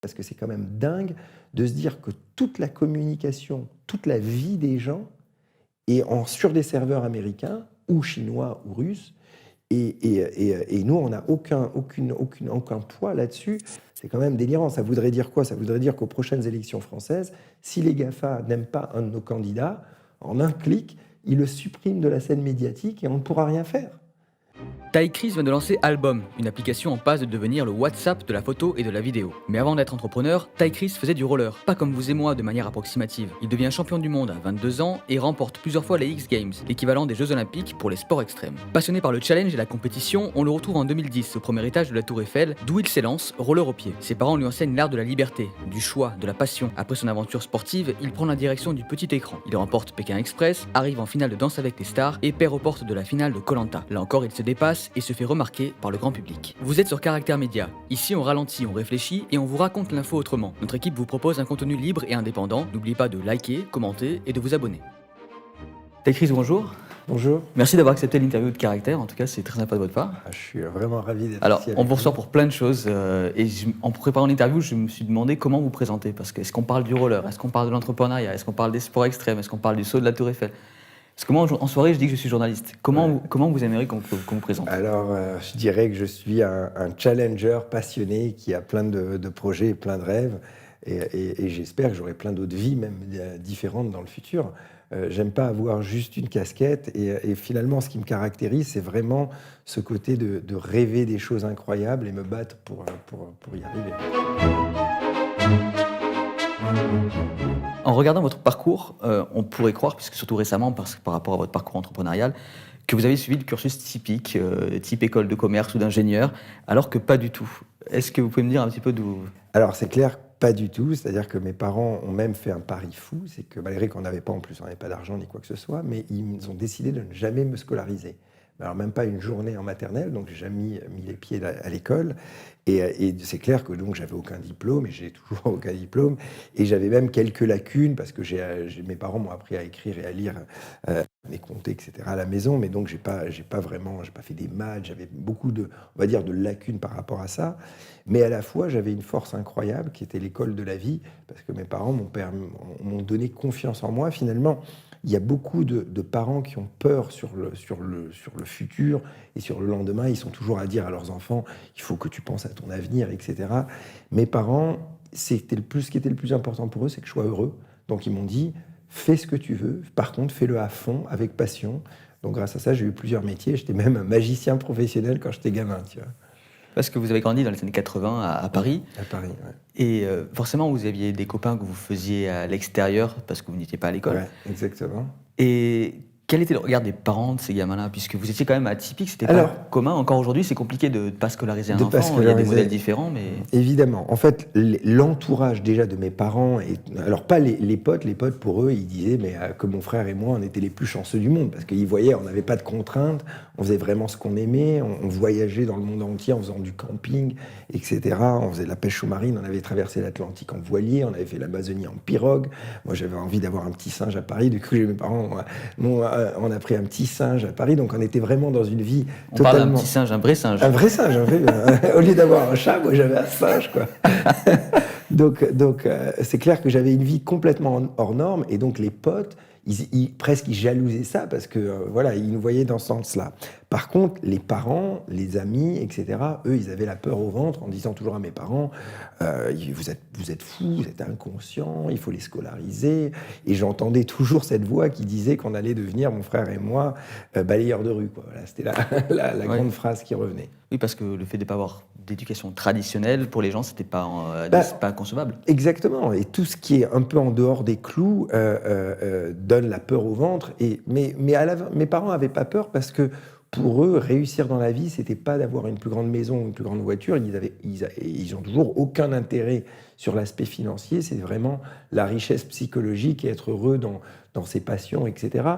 parce que c'est quand même dingue de se dire que toute la communication, toute la vie des gens est sur des serveurs américains ou chinois ou russes. Et nous, on n'a aucun poids là-dessus. C'est quand même délirant. Ça voudrait dire quoi? Ça voudrait dire qu'aux prochaines élections françaises, si les GAFA n'aiment pas un de nos candidats, en un clic, ils le suppriment de la scène médiatique et on ne pourra rien faire. Ty-Chris vient de lancer Album, une application en passe de devenir le WhatsApp de la photo et de la vidéo. Mais avant d'être entrepreneur, Ty-Chris faisait du roller, pas comme vous et moi de manière approximative. Il devient champion du monde à 22 ans et remporte plusieurs fois les X Games, l'équivalent des Jeux Olympiques pour les sports extrêmes. Passionné par le challenge et la compétition, on le retrouve en 2010 au premier étage de la Tour Eiffel, d'où il s'élance, roller au pied. Ses parents lui enseignent l'art de la liberté, du choix, de la passion. Après son aventure sportive, il prend la direction du petit écran. Il remporte Pékin Express, arrive en finale de Danse avec les stars et perd aux portes de la finale de Koh-Lanta. Là encore, il se dépasse et se fait remarquer par le grand public. Vous êtes sur Caractère Média. Ici, on ralentit, on réfléchit et on vous raconte l'info autrement. Notre équipe vous propose un contenu libre et indépendant. N'oubliez pas de liker, commenter et de vous abonner. Ty-Chris, bonjour. Bonjour. Merci d'avoir accepté l'interview de Caractère. En tout cas, c'est très sympa de votre part. Je suis vraiment ravi d'être Alors, ici. on vous reçoit pour plein de choses. En préparant l'interview, je me suis demandé comment vous présenter. Parce que est-ce qu'on parle du roller? Est-ce qu'on parle de l'entrepreneuriat? Est-ce qu'on parle des sports extrêmes? Est-ce qu'on parle du saut de la Tour Eiffel? Parce que moi, en soirée, je dis que je suis journaliste. Comment vous aimeriez qu'on vous présente? Alors, je dirais que je suis un challenger passionné qui a plein de projets et plein de rêves. Et j'espère que j'aurai plein d'autres vies, même différentes dans le futur. J'aime pas avoir juste une casquette. Et finalement, ce qui me caractérise, c'est vraiment ce côté de rêver des choses incroyables et me battre pour y arriver. En regardant votre parcours, on pourrait croire, puisque surtout récemment, par rapport à votre parcours entrepreneurial, que vous avez suivi le cursus typique, type école de commerce ou d'ingénieur, alors que pas du tout. Est-ce que vous pouvez me dire un petit peu d'où... Alors c'est clair, pas du tout. C'est-à-dire que mes parents ont même fait un pari fou. C'est que malgré qu'on n'avait pas, en plus, on n'avait pas d'argent ni quoi que ce soit, mais ils ont décidé de ne jamais me scolariser. Alors même pas une journée en maternelle, donc j'ai jamais mis les pieds à l'école. Et c'est clair que donc j'avais aucun diplôme, et j'ai toujours aucun diplôme. Et j'avais même quelques lacunes, parce que mes parents m'ont appris à écrire et à lire, et compter, etc. à la maison. Mais donc j'ai pas fait des maths, j'avais beaucoup on va dire, de lacunes par rapport à ça. Mais à la fois, j'avais une force incroyable qui était l'école de la vie, parce que mes parents m'ont donné confiance en moi. Finalement, il y a beaucoup de parents qui ont peur sur le futur et sur le lendemain. Ils sont toujours à dire à leurs enfants, il faut que tu penses à ton avenir, etc. Mes parents, ce qui était le plus important pour eux, c'est que je sois heureux. Donc ils m'ont dit, fais ce que tu veux, par contre fais-le à fond, avec passion. Donc grâce à ça, j'ai eu plusieurs métiers. J'étais même un magicien professionnel quand j'étais gamin, tu vois. Parce que vous avez grandi dans les années 80 à Paris. À Paris, ouais. Et forcément, vous aviez des copains que vous faisiez à l'extérieur parce que vous n'étiez pas à l'école. Ouais, exactement. Et quel était le regard des parents de ces gamins-là? Puisque vous étiez quand même atypique, c'était pas commun. Encore aujourd'hui, c'est compliqué de ne pas scolariser un enfant. Il y a des modèles différents, mais... Évidemment. En fait, l'entourage déjà de mes parents... Alors, pas les potes. Les potes, pour eux, ils disaient que mon frère et moi, on était les plus chanceux du monde. Parce qu'ils voyaient, on n'avait pas de contraintes. On faisait vraiment ce qu'on aimait. On voyageait dans le monde entier en faisant du camping, etc. On faisait de la pêche sous-marine. On avait traversé l'Atlantique en voilier. On avait fait l'Amazonie en pirogue. Moi, j'avais envie d'avoir un petit singe à Paris. Du coup, mes parents... on a pris un petit singe à Paris, donc on était vraiment dans une vie totalement... On parle d'un petit singe, un vrai singe. Un vrai singe, au lieu d'avoir un chat, moi j'avais un singe, quoi. donc c'est clair que j'avais une vie complètement hors norme, et donc les potes, presque ils jalousaient ça, parce que voilà, ils nous voyaient dans ce sens-là. Par contre, les parents, les amis, etc., eux, ils avaient la peur au ventre en disant toujours à mes parents, vous êtes fous, vous êtes inconscients, il faut les scolariser. Et j'entendais toujours cette voix qui disait qu'on allait devenir, mon frère et moi, balayeurs de rue, quoi. Voilà, c'était la grande phrase qui revenait. Oui, parce que le fait de ne pas avoir d'éducation traditionnelle, pour les gens, c'était pas concevable. Exactement. Et tout ce qui est un peu en dehors des clous donne la peur au ventre. Mais mes parents n'avaient pas peur parce que pour eux, réussir dans la vie, c'était pas d'avoir une plus grande maison ou une plus grande voiture. Ils ont toujours aucun intérêt sur l'aspect financier. C'est vraiment la richesse psychologique et être heureux dans ses passions, etc.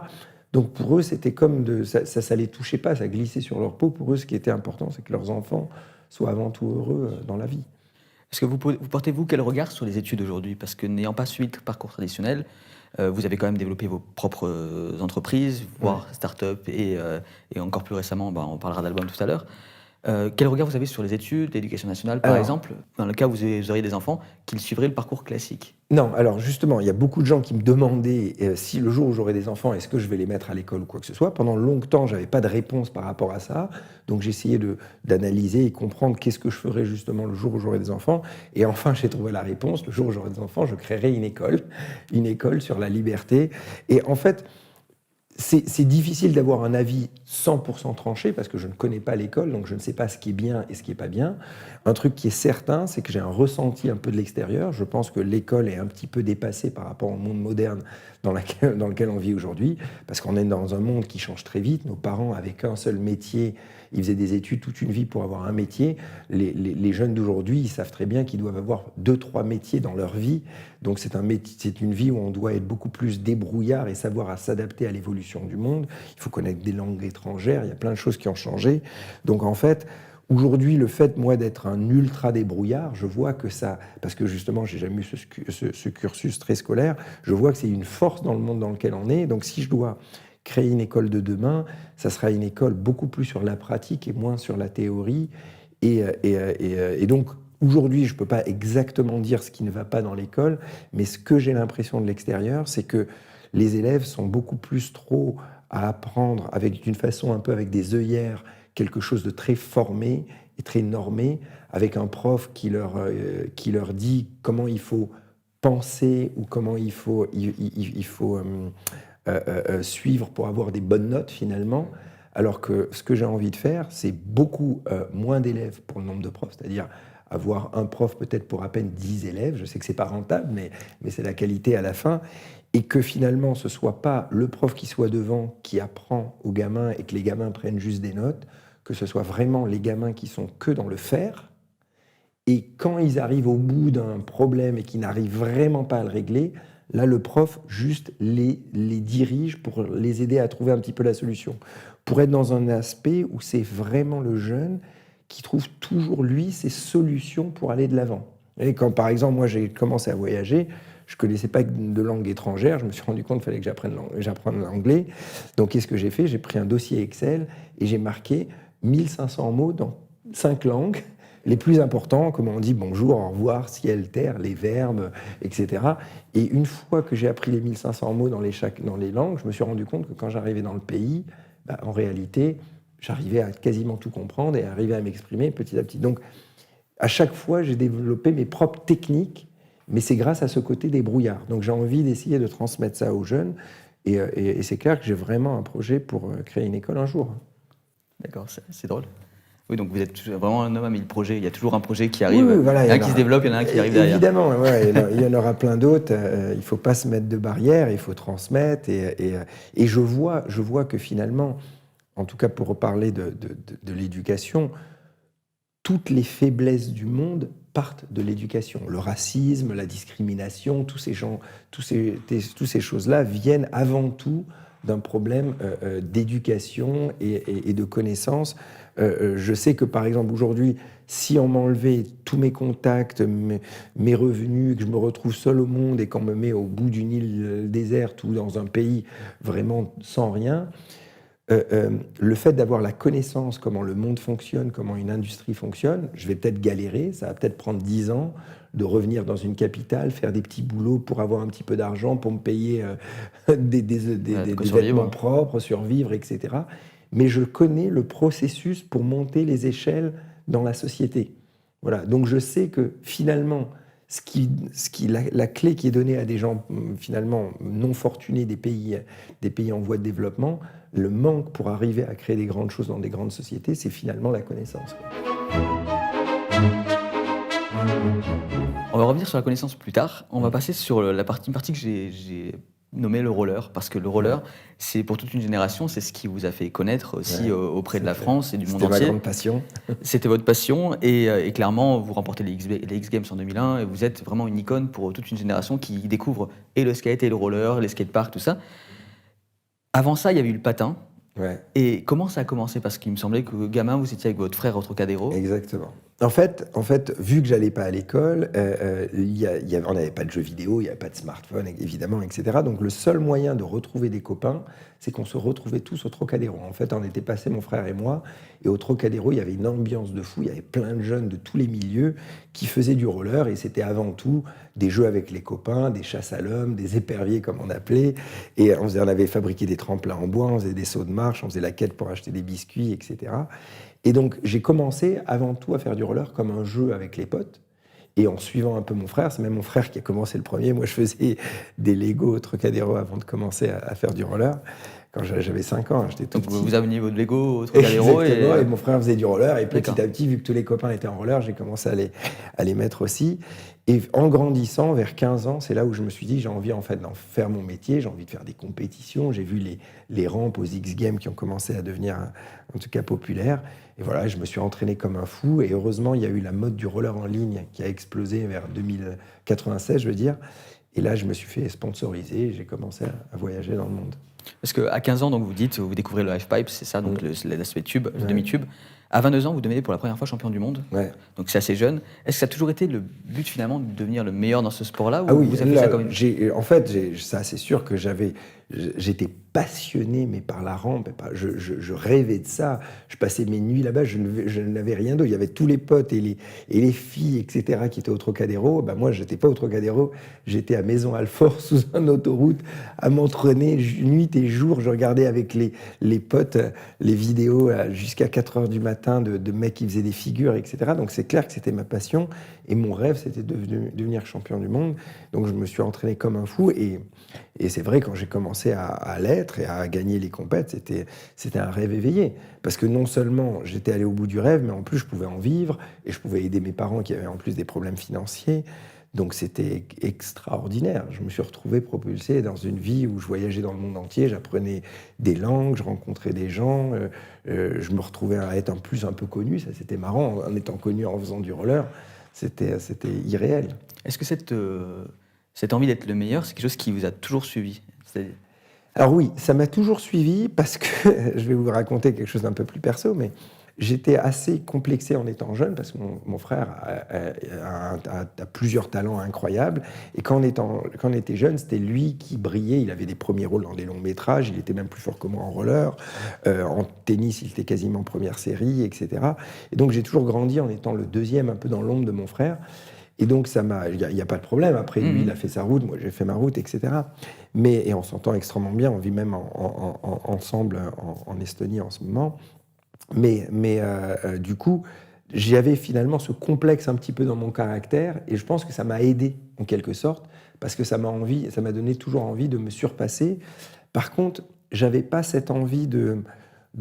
Donc pour eux, c'était comme ça les touchait pas, ça glissait sur leur peau. Pour eux, ce qui était important, c'est que leurs enfants soient avant tout heureux dans la vie. Est-ce que vous portez-vous quel regard sur les études aujourd'hui? Parce que n'ayant pas suivi le parcours traditionnel, vous avez quand même développé vos propres entreprises, voire start-up, et encore plus récemment, on parlera d'Album tout à l'heure. Quel regard vous avez sur les études, l'éducation nationale, par Alors, exemple, dans le cas où vous auriez des enfants, qu'ils suivraient le parcours classique? Non, alors justement, il y a beaucoup de gens qui me demandaient si le jour où j'aurai des enfants, est-ce que je vais les mettre à l'école ou quoi que ce soit. Pendant longtemps, je n'avais pas de réponse par rapport à ça. Donc j'essayais d'analyser et comprendre qu'est-ce que je ferais justement le jour où j'aurai des enfants. Et enfin, j'ai trouvé la réponse. Le jour où j'aurai des enfants, je créerai une école sur la liberté. Et en fait, c'est difficile d'avoir un avis 100% tranché parce que je ne connais pas l'école, donc je ne sais pas ce qui est bien et ce qui n'est pas bien. Un truc qui est certain, c'est que j'ai un ressenti un peu de l'extérieur. Je pense que l'école est un petit peu dépassée par rapport au monde moderne dans lequel on vit aujourd'hui, parce qu'on est dans un monde qui change très vite. Nos parents avaient qu'un seul métier, ils faisaient des études toute une vie pour avoir un métier. Les jeunes d'aujourd'hui, ils savent très bien qu'ils doivent avoir 2-3 métiers dans leur vie. Donc c'est une vie où on doit être beaucoup plus débrouillard et savoir à s'adapter à l'évolution du monde. Il faut connaître des langues étrangères, il y a plein de choses qui ont changé. Donc en fait, aujourd'hui, le fait, moi, d'être un ultra débrouillard, je vois que ça, parce que justement, j'ai jamais eu ce cursus très scolaire, je vois que c'est une force dans le monde dans lequel on est. Donc si je dois créer une école de demain, ça sera une école beaucoup plus sur la pratique et moins sur la théorie. Et donc, aujourd'hui, je ne peux pas exactement dire ce qui ne va pas dans l'école, mais ce que j'ai l'impression de l'extérieur, c'est que les élèves sont beaucoup plus trop à apprendre d'une façon un peu avec des œillères, quelque chose de très formé et très normé, avec un prof qui leur dit comment il faut penser ou comment il faut suivre pour avoir des bonnes notes finalement, alors que ce que j'ai envie de faire, c'est beaucoup moins d'élèves pour le nombre de profs, c'est-à-dire avoir un prof peut-être pour à peine 10 élèves, je sais que c'est pas rentable, mais c'est la qualité à la fin, et que finalement ce soit pas le prof qui soit devant, qui apprend aux gamins et que les gamins prennent juste des notes, que ce soit vraiment les gamins qui sont que dans le faire, et quand ils arrivent au bout d'un problème et qu'ils n'arrivent vraiment pas à le régler, là, le prof juste les dirige pour les aider à trouver un petit peu la solution. Pour être dans un aspect où c'est vraiment le jeune qui trouve toujours, lui, ses solutions pour aller de l'avant. Et quand, par exemple, moi, j'ai commencé à voyager, je ne connaissais pas de langue étrangère, je me suis rendu compte qu'il fallait que j'apprenne l'anglais. Donc, qu'est-ce que j'ai fait? J'ai pris un dossier Excel et j'ai marqué 1500 mots dans 5 langues, les plus importants, comme on dit bonjour, au revoir, ciel, terre, les verbes, etc. Et une fois que j'ai appris les 1500 mots dans les langues, je me suis rendu compte que quand j'arrivais dans le pays, en réalité, j'arrivais à quasiment tout comprendre et arriver à m'exprimer petit à petit. Donc, à chaque fois, j'ai développé mes propres techniques, mais c'est grâce à ce côté débrouillard. Donc, j'ai envie d'essayer de transmettre ça aux jeunes. Et c'est clair que j'ai vraiment un projet pour créer une école un jour. D'accord, c'est drôle. Oui, donc vous êtes vraiment un homme à mille projets. Il y a toujours un projet qui arrive. Oui, voilà, il y en a un qui se développe, il y en a un qui arrive derrière. Évidemment, ouais, il y en aura plein d'autres. Il ne faut pas se mettre de barrières, il faut transmettre. Et je vois que finalement, en tout cas pour reparler de l'éducation, toutes les faiblesses du monde partent de l'éducation. Le racisme, la discrimination, toutes ces choses-là viennent avant tout d'un problème d'éducation et de connaissance. Je sais que, par exemple, aujourd'hui, si on m'enlevait tous mes contacts, mes revenus, que je me retrouve seul au monde et qu'on me met au bout d'une île déserte ou dans un pays vraiment sans rien, le fait d'avoir la connaissance, comment le monde fonctionne, comment une industrie fonctionne, je vais peut-être galérer, ça va peut-être prendre 10 ans de revenir dans une capitale, faire des petits boulots pour avoir un petit peu d'argent, pour me payer des vêtements propres, survivre, etc. Mais je connais le processus pour monter les échelles dans la société. Voilà. Donc je sais que finalement, la clé qui est donnée à des gens finalement non fortunés des pays en voie de développement, le manque pour arriver à créer des grandes choses dans des grandes sociétés, c'est finalement la connaissance. On va revenir sur la connaissance plus tard. On va passer sur une partie que j'ai nommée le roller, parce que le roller, c'est pour toute une génération, c'est ce qui vous a fait connaître aussi auprès de la France et du monde entier. C'était ma grande passion. C'était votre passion, et clairement, vous remportez les X Games en 2001, et vous êtes vraiment une icône pour toute une génération qui découvre et le skate, et le roller, les skateparks, tout ça. Avant ça, il y avait eu le patin. Ouais. Et comment ça a commencé? Parce qu'il me semblait que gamin, vous étiez avec votre frère au Trocadéro. Exactement. En fait, vu que j'allais pas à l'école, on n'avait pas de jeux vidéo, il n'y avait pas de smartphone, évidemment, etc. Donc le seul moyen de retrouver des copains, c'est qu'on se retrouvait tous au Trocadéro. En fait, on était passés, mon frère et moi, et au Trocadéro, il y avait une ambiance de fou, il y avait plein de jeunes de tous les milieux qui faisaient du roller, et c'était avant tout des jeux avec les copains, des chasses à l'homme, des éperviers comme on appelait, et on avait fabriqué des tremplins en bois, on faisait des sauts de marche, on faisait la quête pour acheter des biscuits, etc. Et donc, j'ai commencé avant tout à faire du roller comme un jeu avec les potes. Et en suivant un peu mon frère, c'est même mon frère qui a commencé le premier. Moi, je faisais des Lego au Trocadéro avant de commencer à faire du roller. Quand j'avais 5 ans, j'étais tout Donc petit. vous ameniez votre Lego au Trocadéro Exactement, et mon frère faisait du roller. Et petit D'accord. à petit, vu que tous les copains étaient en roller, j'ai commencé à les mettre aussi. Et en grandissant, vers 15 ans, c'est là où je me suis dit, j'ai envie en fait d'en faire mon métier, j'ai envie de faire des compétitions. J'ai vu les rampes aux X Games qui ont commencé à devenir, en tout cas, populaires. Et voilà, je me suis entraîné comme un fou. Et heureusement, il y a eu la mode du roller en ligne qui a explosé vers 2096, je veux dire. Et là, je me suis fait sponsoriser et j'ai commencé à voyager dans le monde. Parce qu'à 15 ans, donc vous dites, vous découvrez le halfpipe, c'est ça, donc l'aspect tube, le Ouais. demi-tube. À 22 ans, vous devenez pour la première fois champion du monde. Ouais. Donc c'est assez jeune. Est-ce que ça a toujours été le but finalement de devenir le meilleur dans ce sport-là, ou Ah oui, vous avez fait là, ça comme une... ça c'est sûr que j'étais passionné mais par la rampe, je rêvais de ça. Je passais mes nuits là-bas, je n'avais rien d'autre. Il y avait tous les potes et les filles, etc., qui étaient au Trocadéro. Ben, moi, je n'étais pas au Trocadéro, j'étais à Maison-Alfort sous une autoroute à m'entraîner nuit et jour. Je regardais avec les potes les vidéos jusqu'à 4 heures du matin de mecs qui faisaient des figures, etc. Donc c'est clair que c'était ma passion. Et mon rêve, c'était de devenir champion du monde. Donc je me suis entraîné comme un fou. Et c'est vrai, quand j'ai commencé à l'être et à gagner les compètes, c'était un rêve éveillé. Parce que non seulement j'étais allé au bout du rêve, mais en plus je pouvais en vivre. Et je pouvais aider mes parents qui avaient en plus des problèmes financiers. Donc c'était extraordinaire. Je me suis retrouvé propulsé dans une vie où je voyageais dans le monde entier. J'apprenais des langues, je rencontrais des gens. Je me retrouvais à être en plus un peu connu. Ça, c'était marrant, en étant connu en faisant du roller. C'était irréel. Est-ce que cette envie d'être le meilleur, c'est quelque chose qui vous a toujours suivi? Alors oui, ça m'a toujours suivi parce que, je vais vous raconter quelque chose d'un peu plus perso, mais j'étais assez complexé en étant jeune parce que mon frère a plusieurs talents incroyables. Et quand on était jeune, c'était lui qui brillait. Il avait des premiers rôles dans des longs métrages. Il était même plus fort que moi en roller. En tennis, il était quasiment première série, etc. Et donc j'ai toujours grandi en étant le deuxième, un peu dans l'ombre de mon frère. Et donc, il n'y a pas de problème. Après, lui, il a fait sa route, moi, j'ai fait ma route, etc. Et on s'entend extrêmement bien. On vit même ensemble en Estonie en ce moment. Du coup, j'avais finalement ce complexe un petit peu dans mon caractère. Et je pense que ça m'a aidé, en quelque sorte, parce que ça m'a donné toujours envie de me surpasser. Par contre, je n'avais pas cette envie de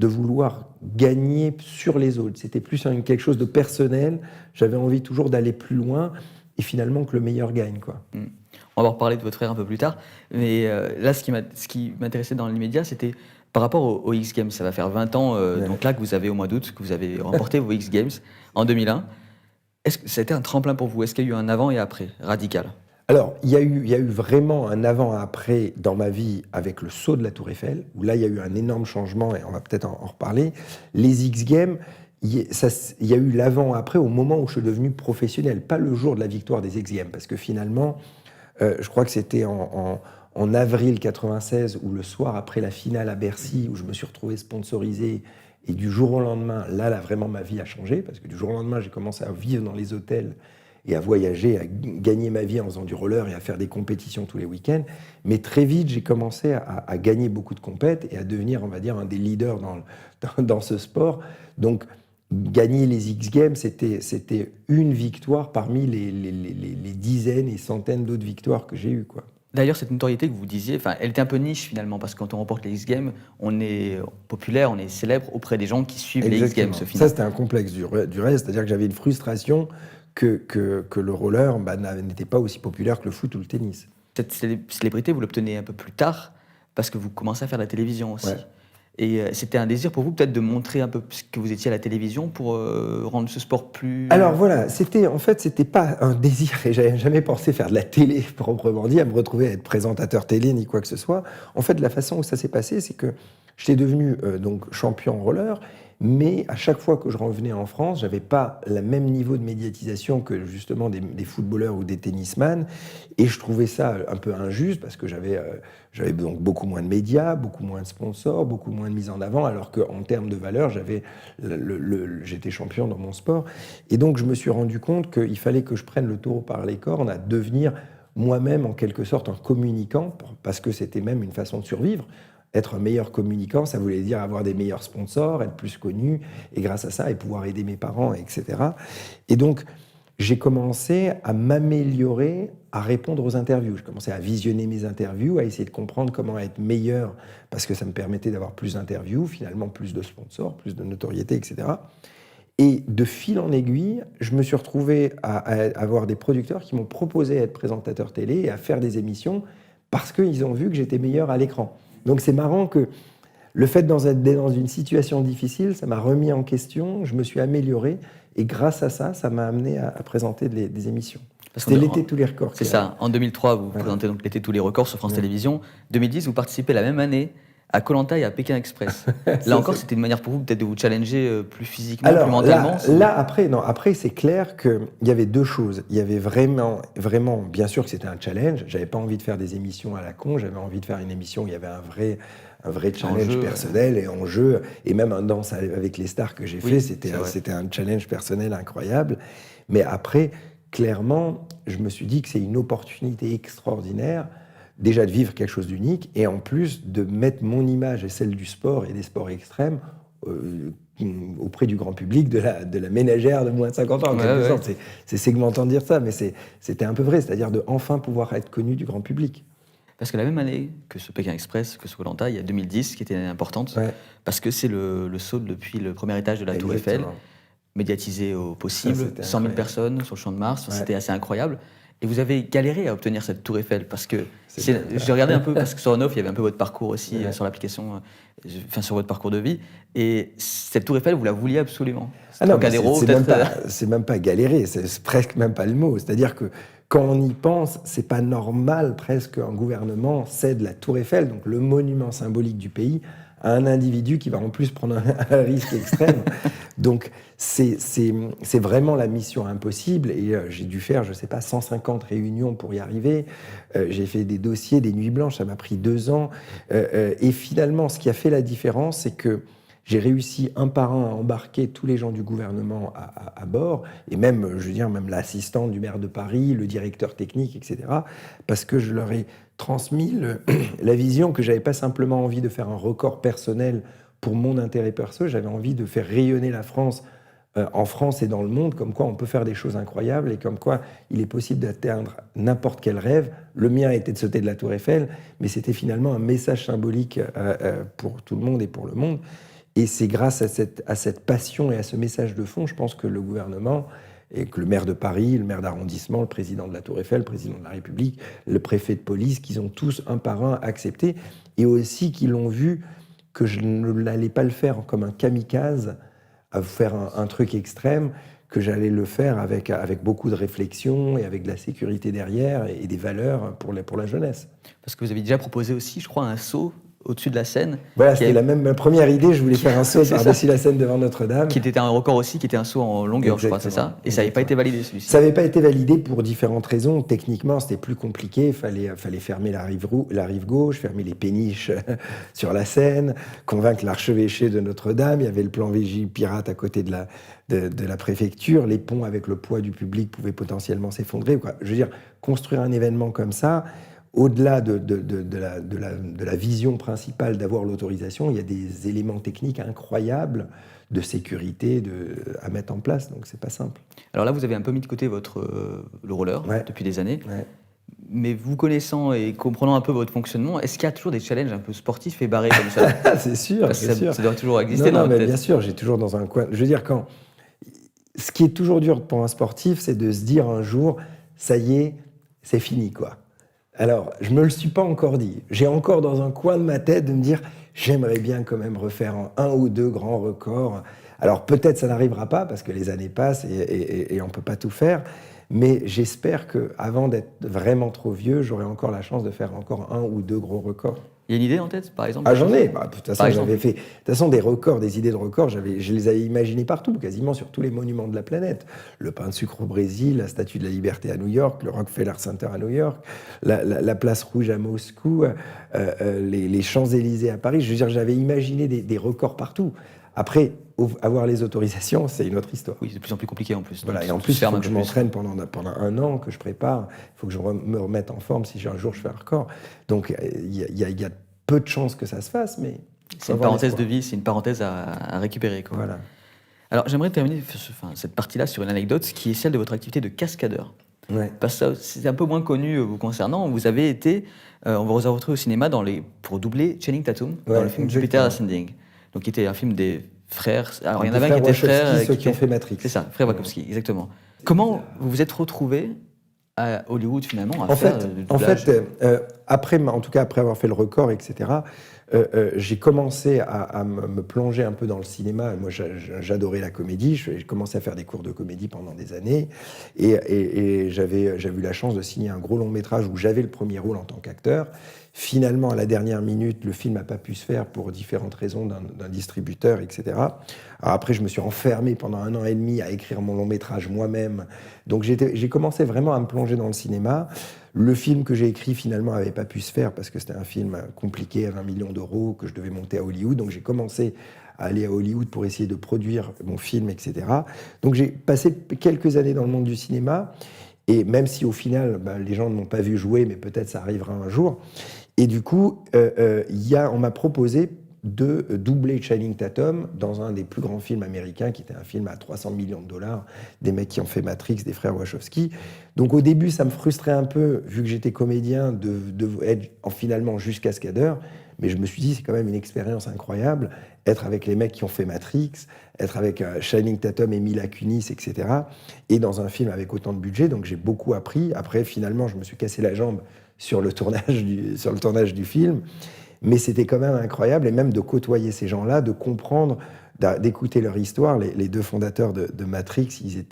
vouloir gagner sur les autres. C'était plus quelque chose de personnel. J'avais envie toujours d'aller plus loin et finalement que le meilleur gagne, quoi. On va reparler de votre frère un peu plus tard. Mais là, ce qui m'intéressait dans l'immédiat, c'était par rapport aux X Games. Ça va faire 20 ans, donc là, que vous avez au mois d'août, que vous avez remporté vos X Games en 2001. Est-ce que ça a été un tremplin pour vous? Est-ce qu'il y a eu un avant et après radical? Alors, il y a eu vraiment un avant-après dans ma vie avec le saut de la Tour Eiffel, où là, il y a eu un énorme changement, et on va peut-être en reparler. Les X Games, il y a eu l'avant-après au moment où je suis devenu professionnel, pas le jour de la victoire des X Games, parce que finalement, je crois que c'était en avril 96, ou le soir après la finale à Bercy, où je me suis retrouvé sponsorisé, et du jour au lendemain, là, vraiment, ma vie a changé, parce que du jour au lendemain, j'ai commencé à vivre dans les hôtels, et à voyager, à gagner ma vie en faisant du roller et à faire des compétitions tous les week-ends. Mais très vite, j'ai commencé à gagner beaucoup de compètes et à devenir, on va dire, un des leaders dans ce sport. Donc, gagner les X Games, c'était une victoire parmi les dizaines et centaines d'autres victoires que j'ai eues, quoi. D'ailleurs, cette notoriété que vous disiez, elle était un peu niche finalement, parce que quand on remporte les X Games, on est populaire, on est célèbre auprès des gens qui suivent les X Games. Ça, c'était un complexe du reste, c'est-à-dire que j'avais une frustration que le roller n'était pas aussi populaire que le foot ou le tennis. Cette célébrité, vous l'obtenez un peu plus tard, parce que vous commencez à faire de la télévision aussi. Ouais. Et c'était un désir pour vous peut-être de montrer un peu que vous étiez à la télévision pour rendre ce sport plus... Alors voilà, c'était pas un désir, et j'avais jamais pensé faire de la télé proprement dit, à me retrouver à être présentateur télé ni quoi que ce soit. En fait, la façon où ça s'est passé, c'est que j'étais devenu donc champion en roller, Mais à chaque fois que je revenais en France, j'avais pas le même niveau de médiatisation que justement des footballeurs ou des tennisman. Et je trouvais ça un peu injuste parce que j'avais donc beaucoup moins de médias, beaucoup moins de sponsors, beaucoup moins de mise en avant, alors qu'en termes de valeur, j'étais champion dans mon sport. Et donc je me suis rendu compte qu'il fallait que je prenne le taureau par les cornes à devenir moi-même en quelque sorte un communicant, parce que c'était même une façon de survivre. Être un meilleur communicant, ça voulait dire avoir des meilleurs sponsors, être plus connu, et grâce à ça, et pouvoir aider mes parents, etc. Et donc, j'ai commencé à m'améliorer, à répondre aux interviews. J'ai commencé à visionner mes interviews, à essayer de comprendre comment être meilleur, parce que ça me permettait d'avoir plus d'interviews, finalement plus de sponsors, plus de notoriété, etc. Et de fil en aiguille, je me suis retrouvé à avoir des producteurs qui m'ont proposé d'être présentateur télé et à faire des émissions parce qu'ils ont vu que j'étais meilleur à l'écran. Donc c'est marrant que le fait d'être dans une situation difficile, ça m'a remis en question, je me suis amélioré et grâce à ça, ça m'a amené à présenter des émissions. C'était l'été tous les records. C'est ça, en 2003, vous présentez donc l'été tous les records sur France Télévisions. 2010, vous participez la même année à Koh Lanta et à Pékin Express. Là encore, c'était une manière pour vous peut-être de vous challenger plus physiquement, plus mentalement. Après, c'est clair qu'il y avait deux choses. Il y avait vraiment, bien sûr que c'était un challenge. J'avais pas envie de faire des émissions à la con. J'avais envie de faire une émission où il y avait un vrai challenge personnel et enjeu. Et même un Danse avec les stars que j'ai fait, c'était un challenge personnel incroyable. Mais après, clairement, je me suis dit que c'est une opportunité extraordinaire déjà de vivre quelque chose d'unique et en plus de mettre mon image et celle du sport et des sports extrêmes auprès du grand public de la ménagère de moins de 50 ans. En quelque sorte. C'est segmentant de dire ça, mais c'était un peu vrai, c'est-à-dire de enfin pouvoir être connu du grand public. Parce que la même année que ce Pékin Express, que ce Koh Lanta, il y a 2010 qui était importante, parce que c'est le saut depuis le premier étage de la Tour Eiffel, médiatisé au possible, 100 000 personnes sur le Champ de Mars, c'était assez incroyable. Et vous avez galéré à obtenir cette Tour Eiffel, parce que j'ai regardé un peu, parce que sur On-Off, il y avait un peu votre parcours aussi sur l'application, sur votre parcours de vie. Et cette Tour Eiffel, vous la vouliez absolument. C'est même pas galérer, c'est presque même pas le mot. C'est-à-dire que quand on y pense, c'est pas normal presque qu'un gouvernement cède la Tour Eiffel, donc le monument symbolique du pays, à un individu qui va en plus prendre un risque extrême. Donc c'est vraiment la mission impossible et j'ai dû faire, je sais pas, 150 réunions pour y arriver. J'ai fait des dossiers, des nuits blanches, ça m'a pris 2 ans. Et finalement, ce qui a fait la différence, c'est que j'ai réussi un par un à embarquer tous les gens du gouvernement à bord, et même, je veux dire, même l'assistant du maire de Paris, le directeur technique, etc., parce que je leur ai transmis la vision que j'avais pas simplement envie de faire un record personnel pour mon intérêt perso, j'avais envie de faire rayonner la France en France et dans le monde, comme quoi on peut faire des choses incroyables et comme quoi il est possible d'atteindre n'importe quel rêve. Le mien était de sauter de la Tour Eiffel, mais c'était finalement un message symbolique pour tout le monde et pour le monde. Et c'est grâce à cette passion et à ce message de fond, je pense que le gouvernement et que le maire de Paris, le maire d'arrondissement, le président de la Tour Eiffel, le président de la République, le préfet de police, qu'ils ont tous un par un accepté et aussi qu'ils ont vu que je n'allais pas le faire comme un kamikaze, à faire un truc extrême, que j'allais le faire avec beaucoup de réflexion et avec de la sécurité derrière et des valeurs pour la jeunesse. Parce que vous avez déjà proposé aussi, je crois, un saut au-dessus de la Seine. Voilà, c'était ma première idée, je voulais faire un saut par-dessus la Seine devant Notre-Dame. Qui était un record aussi, qui était un saut en longueur, exactement, je crois, c'est ça. Et ça n'avait pas été validé, celui-ci. Ça n'avait pas été validé pour différentes raisons. Techniquement, c'était plus compliqué. Il fallait fermer la rive gauche, fermer les péniches sur la Seine, convaincre l'archevêché de Notre-Dame. Il y avait le plan Vigipirate à côté de la préfecture. Les ponts, avec le poids du public, pouvaient potentiellement s'effondrer. Je veux dire, construire un événement comme ça, au-delà de la vision principale d'avoir l'autorisation, il y a des éléments techniques incroyables de sécurité à mettre en place, donc c'est pas simple. Alors là, vous avez un peu mis de côté le roller depuis des années, mais vous connaissant et comprenant un peu votre fonctionnement, est-ce qu'il y a toujours des challenges un peu sportifs et barrés comme ça? C'est sûr, c'est sûr. Ça doit toujours exister dans votre tête. Bien sûr, j'ai toujours dans un coin... Je veux dire, ce qui est toujours dur pour un sportif, c'est de se dire un jour, ça y est, c'est fini, quoi. Alors, je ne me le suis pas encore dit. J'ai encore dans un coin de ma tête de me dire j'aimerais bien quand même refaire un ou deux grands records. Alors, peut-être ça n'arrivera pas parce que les années passent et on ne peut pas tout faire. Mais j'espère qu'avant d'être vraiment trop vieux, j'aurai encore la chance de faire encore 1 ou 2 gros records. Il y a une idée en tête, par exemple? Ah, j'en ai. De toute façon, Par exemple. j'avais fait. De toute façon, des records, des idées de records, je les avais imaginées partout, quasiment sur tous les monuments de la planète. Le pain de sucre au Brésil, la Statue de la Liberté à New York, le Rockefeller Center à New York, la Place Rouge à Moscou, les Champs-Élysées à Paris. Je veux dire, j'avais imaginé des records partout. Après, avoir les autorisations, c'est une autre histoire. Oui, c'est de plus en plus compliqué en plus. Voilà, Donc, et en tout plus, se il ferme faut un que je peu plus. m'entraîne pendant 1 an, que je prépare. Il faut que je me remette en forme si un jour je fais un record. Donc, il y a peu de chances que ça se fasse, mais C'est une parenthèse de vie, c'est une parenthèse à récupérer, quoi. voilà. Alors, j'aimerais terminer cette partie-là sur une anecdote qui est celle de votre activité de cascadeur. Ouais. Parce que c'est un peu moins connu vous concernant. Vous avez été, on vous a retrouvé au cinéma pour doubler Channing Tatum dans le film Jupiter Ascending. Donc, qui était un film des frères. Alors, il y en avait un qui était frère. Ceux qui ont fait Matrix. C'est ça, frère Wachowski, exactement. Comment vous vous êtes retrouvé à Hollywood finalement à faire du doublage? Après avoir fait le record, etc., j'ai commencé à me plonger un peu dans le cinéma. Moi, j'adorais la comédie. J'ai commencé à faire des cours de comédie pendant des années. Et j'avais eu la chance de signer un gros long métrage où j'avais le premier rôle en tant qu'acteur. Finalement, à la dernière minute, le film n'a pas pu se faire pour différentes raisons d'un distributeur, etc. Alors après, je me suis enfermé pendant 1 an et demi à écrire mon long métrage moi-même. Donc j'ai commencé vraiment à me plonger dans le cinéma. Le film que j'ai écrit, finalement, n'avait pas pu se faire parce que c'était un film compliqué à 20 millions d'euros que je devais monter à Hollywood. Donc j'ai commencé à aller à Hollywood pour essayer de produire mon film, etc. Donc j'ai passé quelques années dans le monde du cinéma. Et même si au final, les gens ne m'ont pas vu jouer, mais peut-être ça arrivera un jour. Et du coup, on m'a proposé de doubler Channing Tatum dans un des plus grands films américains, qui était un film à 300 millions de dollars, des mecs qui ont fait Matrix, des frères Wachowski. Donc au début, ça me frustrait un peu, vu que j'étais comédien, de être finalement juste cascadeur. Mais je me suis dit, c'est quand même une expérience incroyable, être avec les mecs qui ont fait Matrix, être avec Channing Tatum et Mila Kunis, etc. Et dans un film avec autant de budget, donc j'ai beaucoup appris. Après, finalement, je me suis cassé la jambe sur le tournage du film. Mais c'était quand même incroyable, et même de côtoyer ces gens-là, de comprendre, d'écouter leur histoire. Les 2 fondateurs de Matrix, ils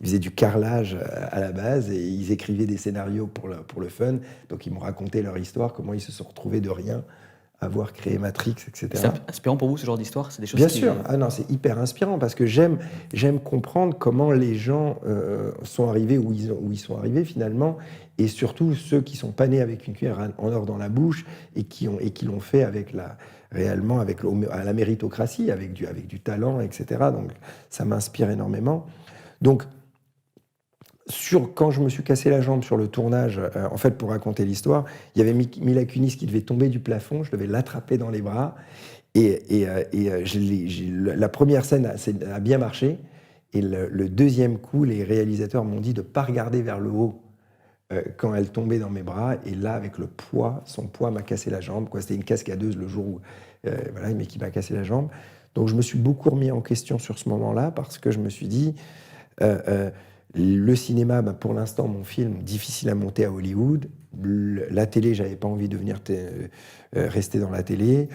faisaient du carrelage à la base, et ils écrivaient des scénarios pour le fun. Donc ils m'ont raconté leur histoire, comment ils se sont retrouvés de rien, avoir créé Matrix, etc. C'est inspirant pour vous, ce genre d'histoire? C'est des choses Bien sûr. Ah non, c'est hyper inspirant, parce que j'aime comprendre comment les gens sont arrivés où ils sont arrivés finalement, et surtout ceux qui sont pas nés avec une cuillère en or dans la bouche et qui l'ont fait avec réellement avec la méritocratie, avec du talent, etc. Donc ça m'inspire énormément. Donc quand je me suis cassé la jambe sur le tournage, en fait, pour raconter l'histoire, il y avait Mila Kunis qui devait tomber du plafond, je devais l'attraper dans les bras, la première scène a bien marché, et le deuxième coup, les réalisateurs m'ont dit de ne pas regarder vers le haut quand elle tombait dans mes bras, et là, avec son poids m'a cassé la jambe. C'était une cascadeuse le jour où, mais qui m'a cassé la jambe. Donc je me suis beaucoup remis en question sur ce moment-là, parce que je me suis dit... le cinéma, pour l'instant, mon film, difficile à monter à Hollywood. La télé, j'avais pas envie de rester dans la télé.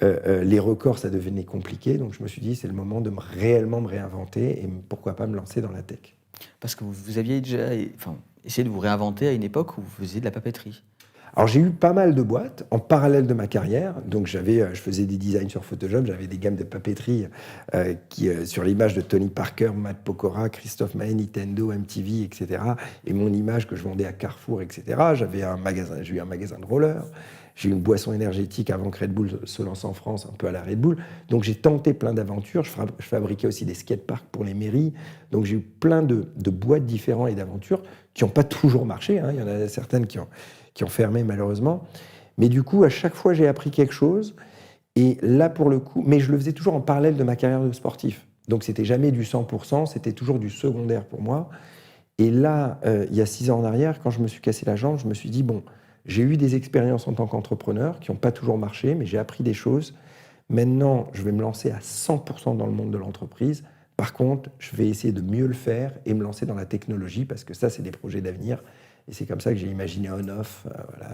Les records, ça devenait compliqué. Donc je me suis dit, c'est le moment de réellement me réinventer, et pourquoi pas me lancer dans la tech. Parce que vous aviez déjà essayé de vous réinventer à une époque où vous faisiez de la papeterie. Alors j'ai eu pas mal de boîtes en parallèle de ma carrière. Donc je faisais des designs sur Photoshop, j'avais des gammes de papeterie sur l'image de Tony Parker, Matt Pokora, Christophe Maé, Nintendo, MTV, etc. Et mon image que je vendais à Carrefour, etc. J'ai eu un magasin de rollers. J'ai eu une boisson énergétique avant que Red Bull se lance en France, un peu à la Red Bull. Donc j'ai tenté plein d'aventures. Je fabriquais aussi des skateparks pour les mairies. Donc j'ai eu plein de boîtes différentes et d'aventures qui n'ont pas toujours marché. Il y en a certaines qui ont fermé malheureusement. Mais du coup, à chaque fois, j'ai appris quelque chose. Et là, pour le coup, mais je le faisais toujours en parallèle de ma carrière de sportif. Donc c'était jamais du 100%, c'était toujours du secondaire pour moi. Et là, il y a 6 ans en arrière, quand je me suis cassé la jambe, je me suis dit, bon, j'ai eu des expériences en tant qu'entrepreneur qui n'ont pas toujours marché, mais j'ai appris des choses. Maintenant, je vais me lancer à 100% dans le monde de l'entreprise. Par contre, je vais essayer de mieux le faire et me lancer dans la technologie, parce que ça, c'est des projets d'avenir. Et c'est comme ça que j'ai imaginé On-Off,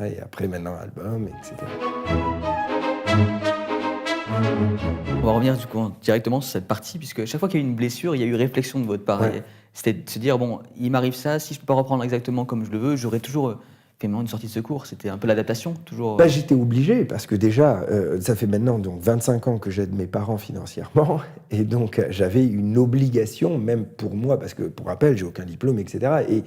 et après maintenant Album, etc. On va revenir du coup directement sur cette partie, puisque chaque fois qu'il y a eu une blessure, il y a eu réflexion de votre part. Ouais. C'était de se dire, bon, il m'arrive ça, si je ne peux pas reprendre exactement comme je le veux, j'aurais toujours fait une sortie de secours. C'était un peu l'adaptation, toujours. J'étais obligé, parce que déjà, ça fait maintenant donc 25 ans que j'aide mes parents financièrement, et donc j'avais une obligation, même pour moi, parce que pour rappel, j'ai aucun diplôme, etc. Et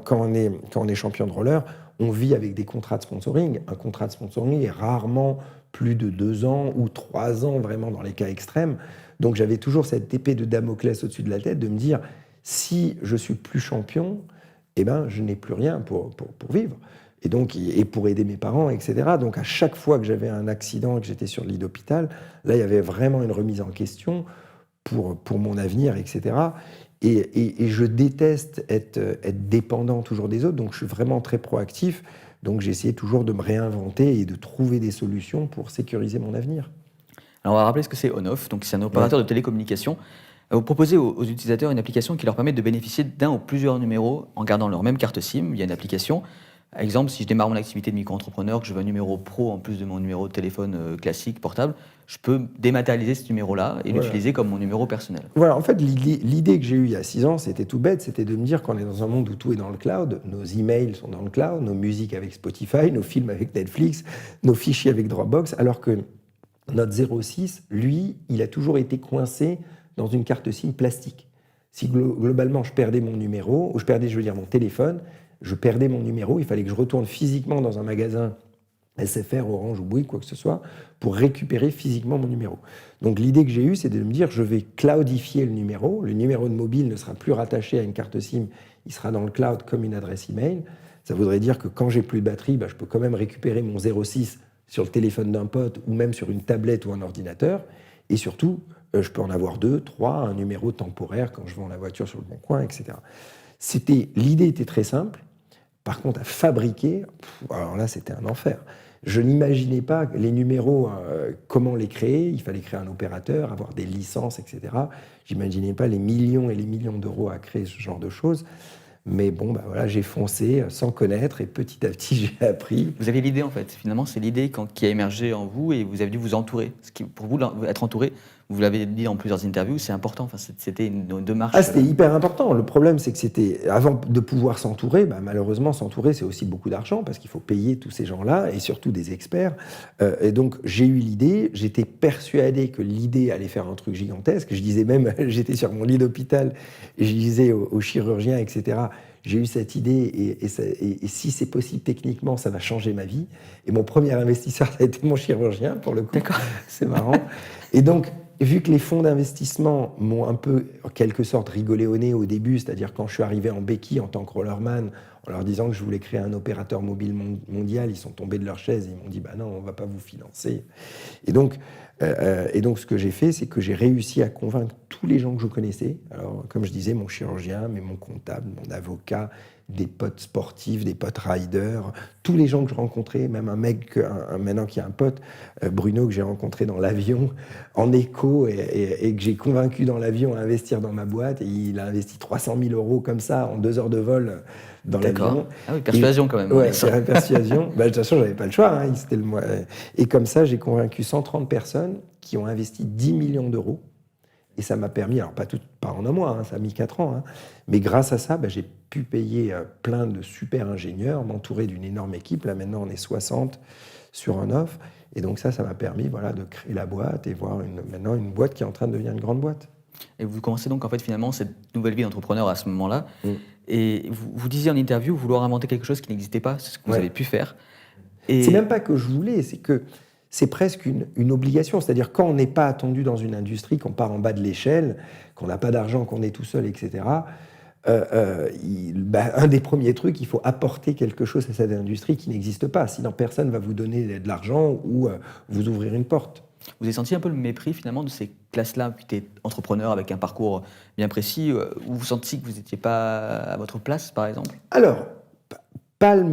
quand on est champion de roller, on vit avec des contrats de sponsoring. Un contrat de sponsoring est rarement plus de 2 ans ou 3 ans, vraiment dans les cas extrêmes. Donc j'avais toujours cette épée de Damoclès au-dessus de la tête, de me dire, si je suis plus champion, eh ben, je n'ai plus rien pour vivre. Et donc, et pour aider mes parents, etc. Donc, à chaque fois que j'avais un accident et que j'étais sur le lit d'hôpital, là, il y avait vraiment une remise en question pour mon avenir, etc. Et je déteste être dépendant toujours des autres, donc je suis vraiment très proactif. Donc, j'ai essayé toujours de me réinventer et de trouver des solutions pour sécuriser mon avenir. Alors, on va rappeler ce que c'est ONOF. Donc, c'est un opérateur de télécommunications. Vous proposez aux utilisateurs une application qui leur permet de bénéficier d'un ou plusieurs numéros en gardant leur même carte SIM. Il y a une application. Par exemple, si je démarre mon activité de micro-entrepreneur, que je veux un numéro pro en plus de mon numéro de téléphone classique, portable, je peux dématérialiser ce numéro-là et l'utiliser comme mon numéro personnel. Voilà, en fait, l'idée que j'ai eue il y a 6 ans, c'était tout bête, c'était de me dire qu'on est dans un monde où tout est dans le cloud, nos emails sont dans le cloud, nos musiques avec Spotify, nos films avec Netflix, nos fichiers avec Dropbox, alors que notre 06, lui, il a toujours été coincé dans une carte SIM plastique. Si globalement je perdais mon numéro, ou je perdais, mon téléphone, je perdais mon numéro, il fallait que je retourne physiquement dans un magasin SFR, Orange ou Bouygues, quoi que ce soit, pour récupérer physiquement mon numéro. Donc l'idée que j'ai eue, c'est de me dire, je vais cloudifier le numéro de mobile ne sera plus rattaché à une carte SIM, il sera dans le cloud comme une adresse email. Ça voudrait dire que quand j'ai plus de batterie, je peux quand même récupérer mon 06 sur le téléphone d'un pote ou même sur une tablette ou un ordinateur. Et surtout, je peux en avoir 2, 3, un numéro temporaire quand je vends la voiture sur le bon coin, etc. L'idée était très simple. Par contre, à fabriquer, alors là, c'était un enfer. Je n'imaginais pas les numéros, comment les créer. Il fallait créer un opérateur, avoir des licences, etc. J'imaginais pas les millions et les millions d'euros à créer ce genre de choses. Mais bon, voilà, j'ai foncé sans connaître et petit à petit, j'ai appris. Vous avez l'idée en fait, finalement, c'est l'idée qui a émergé en vous et vous avez dû vous entourer. Pour vous, être entouré, vous l'avez dit dans plusieurs interviews, c'est important, enfin, c'était une démarche. C'était hyper important. Le problème, c'est que c'était, avant de pouvoir s'entourer, malheureusement, s'entourer, c'est aussi beaucoup d'argent parce qu'il faut payer tous ces gens-là et surtout des experts. Et donc, j'ai eu l'idée, j'étais persuadé que l'idée allait faire un truc gigantesque. Je disais même, j'étais sur mon lit d'hôpital et je disais aux chirurgiens, etc., j'ai eu cette idée et si c'est possible techniquement, ça va changer ma vie. Et mon premier investisseur, ça a été mon chirurgien, pour le coup. D'accord. C'est marrant. Et donc, vu que les fonds d'investissement m'ont un peu, en quelque sorte, rigolé au nez au début, c'est-à-dire quand je suis arrivé en béquille en tant que rollerman, en leur disant que je voulais créer un opérateur mobile mondial, ils sont tombés de leur chaise et ils m'ont dit « non, on ne va pas vous financer ». Et donc, ce que j'ai fait, c'est que j'ai réussi à convaincre tous les gens que je connaissais. Alors, comme je disais, mon chirurgien, mais mon comptable, mon avocat, des potes sportifs, des potes riders, tous les gens que je rencontrais, même un mec, maintenant qui a un pote, Bruno, que j'ai rencontré dans l'avion, en écho, et que j'ai convaincu dans l'avion à investir dans ma boîte. Et il a investi 300 000 € comme ça, en 2 heures de vol dans l'avion. Ah oui, persuasion quand même. Ouais, c'est persuasion. De toute façon, j'avais pas le choix. C'était le mois. Et comme ça, j'ai convaincu 130 personnes qui ont investi 10 millions d'euros. Et ça m'a permis, alors pas en un mois, ça a mis 4 ans, mais grâce à ça, j'ai pu payer plein de super ingénieurs, m'entourer d'une énorme équipe. Là, maintenant, on est 60 sur ONOF. Et donc ça m'a permis de créer la boîte et voir maintenant une boîte qui est en train de devenir une grande boîte. Et vous commencez donc en fait finalement cette nouvelle vie d'entrepreneur à ce moment-là. Et vous disiez en interview vouloir inventer quelque chose qui n'existait pas, c'est ce que vous avez pu faire. Et c'est même pas que je voulais, c'est que c'est presque une obligation. C'est-à-dire quand on n'est pas attendu dans une industrie, qu'on part en bas de l'échelle, qu'on n'a pas d'argent, qu'on est tout seul, etc., un des premiers trucs, il faut apporter quelque chose à cette industrie qui n'existe pas. Sinon, personne ne va vous donner de l'argent ou vous ouvrir une porte. Vous avez senti un peu le mépris finalement de ces classes-là, qui étaient entrepreneurs avec un parcours bien précis, où vous sentiez que vous n'étiez pas à votre place, par exemple ? Alors, Pas le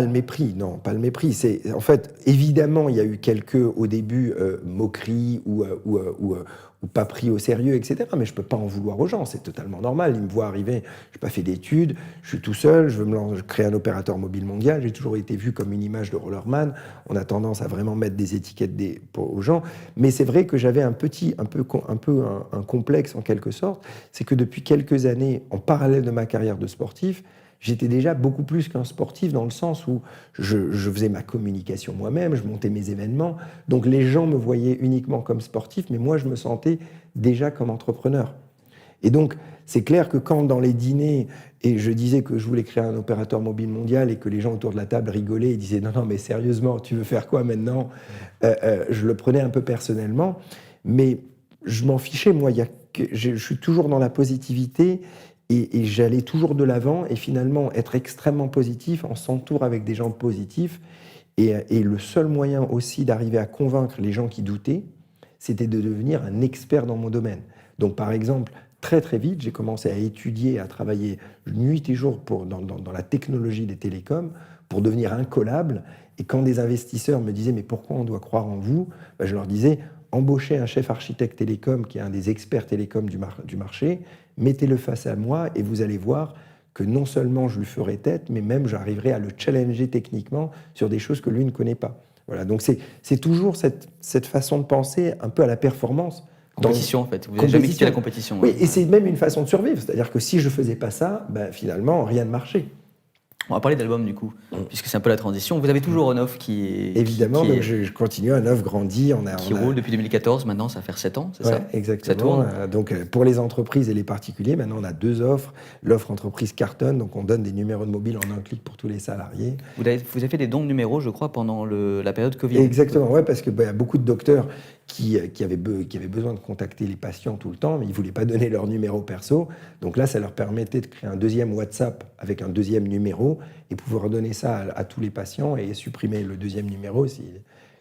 mépris, non, pas le mépris. En fait, évidemment, il y a eu au début, moqueries ou pas pris au sérieux, etc. Mais je ne peux pas en vouloir aux gens, c'est totalement normal. Ils me voient arriver, je n'ai pas fait d'études, je suis tout seul, je veux créer un opérateur mobile mondial, j'ai toujours été vu comme une image de rollerman. On a tendance à vraiment mettre des étiquettes aux gens. Mais c'est vrai que j'avais un complexe en quelque sorte, c'est que depuis quelques années, en parallèle de ma carrière de sportif, j'étais déjà beaucoup plus qu'un sportif dans le sens où je faisais ma communication moi-même, je montais mes événements. Donc les gens me voyaient uniquement comme sportif, mais moi je me sentais déjà comme entrepreneur. Et donc c'est clair que quand dans les dîners, et je disais que je voulais créer un opérateur mobile mondial et que les gens autour de la table rigolaient et disaient « Non, mais sérieusement, tu veux faire quoi maintenant ?» Je le prenais un peu personnellement, mais je m'en fichais. Moi, je suis toujours dans la positivité. Et j'allais toujours de l'avant, et finalement, être extrêmement positif, on s'entoure avec des gens positifs. Et le seul moyen aussi d'arriver à convaincre les gens qui doutaient, c'était de devenir un expert dans mon domaine. Donc, par exemple, très très vite, j'ai commencé à étudier, à travailler nuit et jour dans la technologie des télécoms pour devenir incollable. Et quand des investisseurs me disaient « Mais pourquoi on doit croire en vous ?» Je leur disais « Embauchez un chef architecte télécom qui est un des experts télécoms du marché, mettez-le face à moi et vous allez voir que non seulement je lui ferai tête, mais même j'arriverai à le challenger techniquement sur des choses que lui ne connaît pas. » Voilà, donc c'est toujours cette façon de penser un peu à la performance. Compétition, en fait. Vous n'avez jamais quitté la compétition. Oui, et c'est même une façon de survivre. C'est-à-dire que si je ne faisais pas ça, finalement, rien ne marchait. On va parler d'album du coup, puisque c'est un peu la transition. Vous avez toujours On-Off qui est... Évidemment, donc je continue, On-Off grandit. Qui roule depuis 2014, maintenant ça va faire 7 ans, c'est ça ? Exactement. Ça tourne. Donc pour les entreprises et les particuliers, maintenant on a 2 offres. L'offre entreprise cartonne, donc on donne des numéros de mobile en un clic pour tous les salariés. Vous avez fait des dons de numéros, je crois, pendant la période Covid. Exactement, ouais, parce qu'il y a beaucoup de docteurs qui avaient besoin de contacter les patients tout le temps, mais ils ne voulaient pas donner leur numéro perso. Donc là, ça leur permettait de créer un deuxième WhatsApp avec un deuxième numéro et pouvoir donner ça à tous les patients et supprimer le deuxième numéro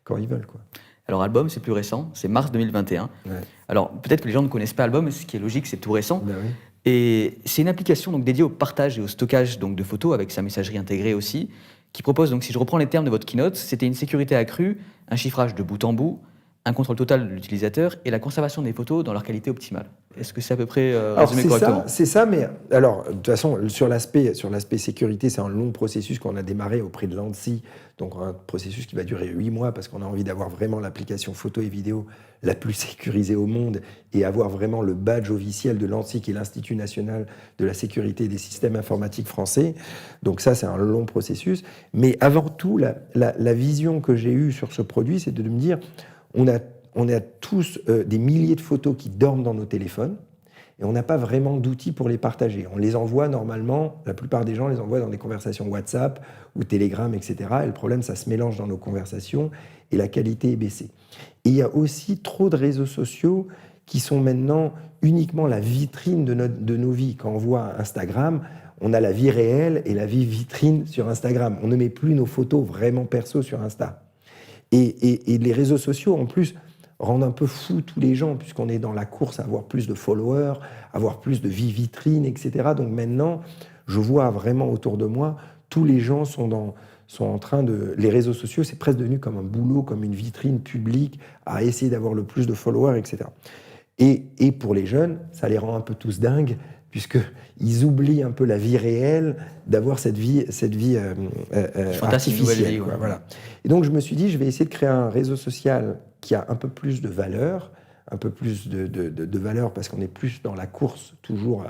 quand ils veulent, quoi. Alors Album, c'est plus récent, c'est mars 2021. Ouais. Alors peut-être que les gens ne connaissent pas Album, ce qui est logique, c'est tout récent. Ben oui. Et c'est une application donc, dédiée au partage et au stockage donc, de photos avec sa messagerie intégrée aussi, qui propose, donc, si je reprends les termes de votre keynote, c'était une sécurité accrue, un chiffrage de bout en bout, un contrôle total de l'utilisateur et la conservation des photos dans leur qualité optimale. Est-ce que c'est à peu près résumé correctement ? C'est ça, mais alors, de toute façon, sur l'aspect sécurité, c'est un long processus qu'on a démarré auprès de l'ANSSI, donc un processus qui va durer 8 mois parce qu'on a envie d'avoir vraiment l'application photo et vidéo la plus sécurisée au monde et avoir vraiment le badge officiel de l'ANSSI, qui est l'Institut national de la sécurité des systèmes informatiques français. Donc ça, c'est un long processus. Mais avant tout, la vision que j'ai eue sur ce produit, c'est de me dire... On a tous des milliers de photos qui dorment dans nos téléphones et on n'a pas vraiment d'outils pour les partager. On les envoie normalement, la plupart des gens les envoient dans des conversations WhatsApp ou Telegram, etc. Et le problème, ça se mélange dans nos conversations et la qualité est baissée. Et il y a aussi trop de réseaux sociaux qui sont maintenant uniquement la vitrine de nos vies. Quand on voit Instagram, on a la vie réelle et la vie vitrine sur Instagram. On ne met plus nos photos vraiment perso sur Insta. Et les réseaux sociaux, en plus, rendent un peu fous tous les gens, puisqu'on est dans la course à avoir plus de followers, avoir plus de vie vitrine, etc. Donc maintenant, je vois vraiment autour de moi, tous les gens sont en train de... Les réseaux sociaux, c'est presque devenu comme un boulot, comme une vitrine publique, à essayer d'avoir le plus de followers, etc. Et pour les jeunes, ça les rend un peu tous dingues, puisqu'ils oublient un peu la vie réelle, d'avoir cette vie artificielle. Quoi, voilà. Et donc je me suis dit, je vais essayer de créer un réseau social qui a un peu plus de valeur, parce qu'on est plus dans la course toujours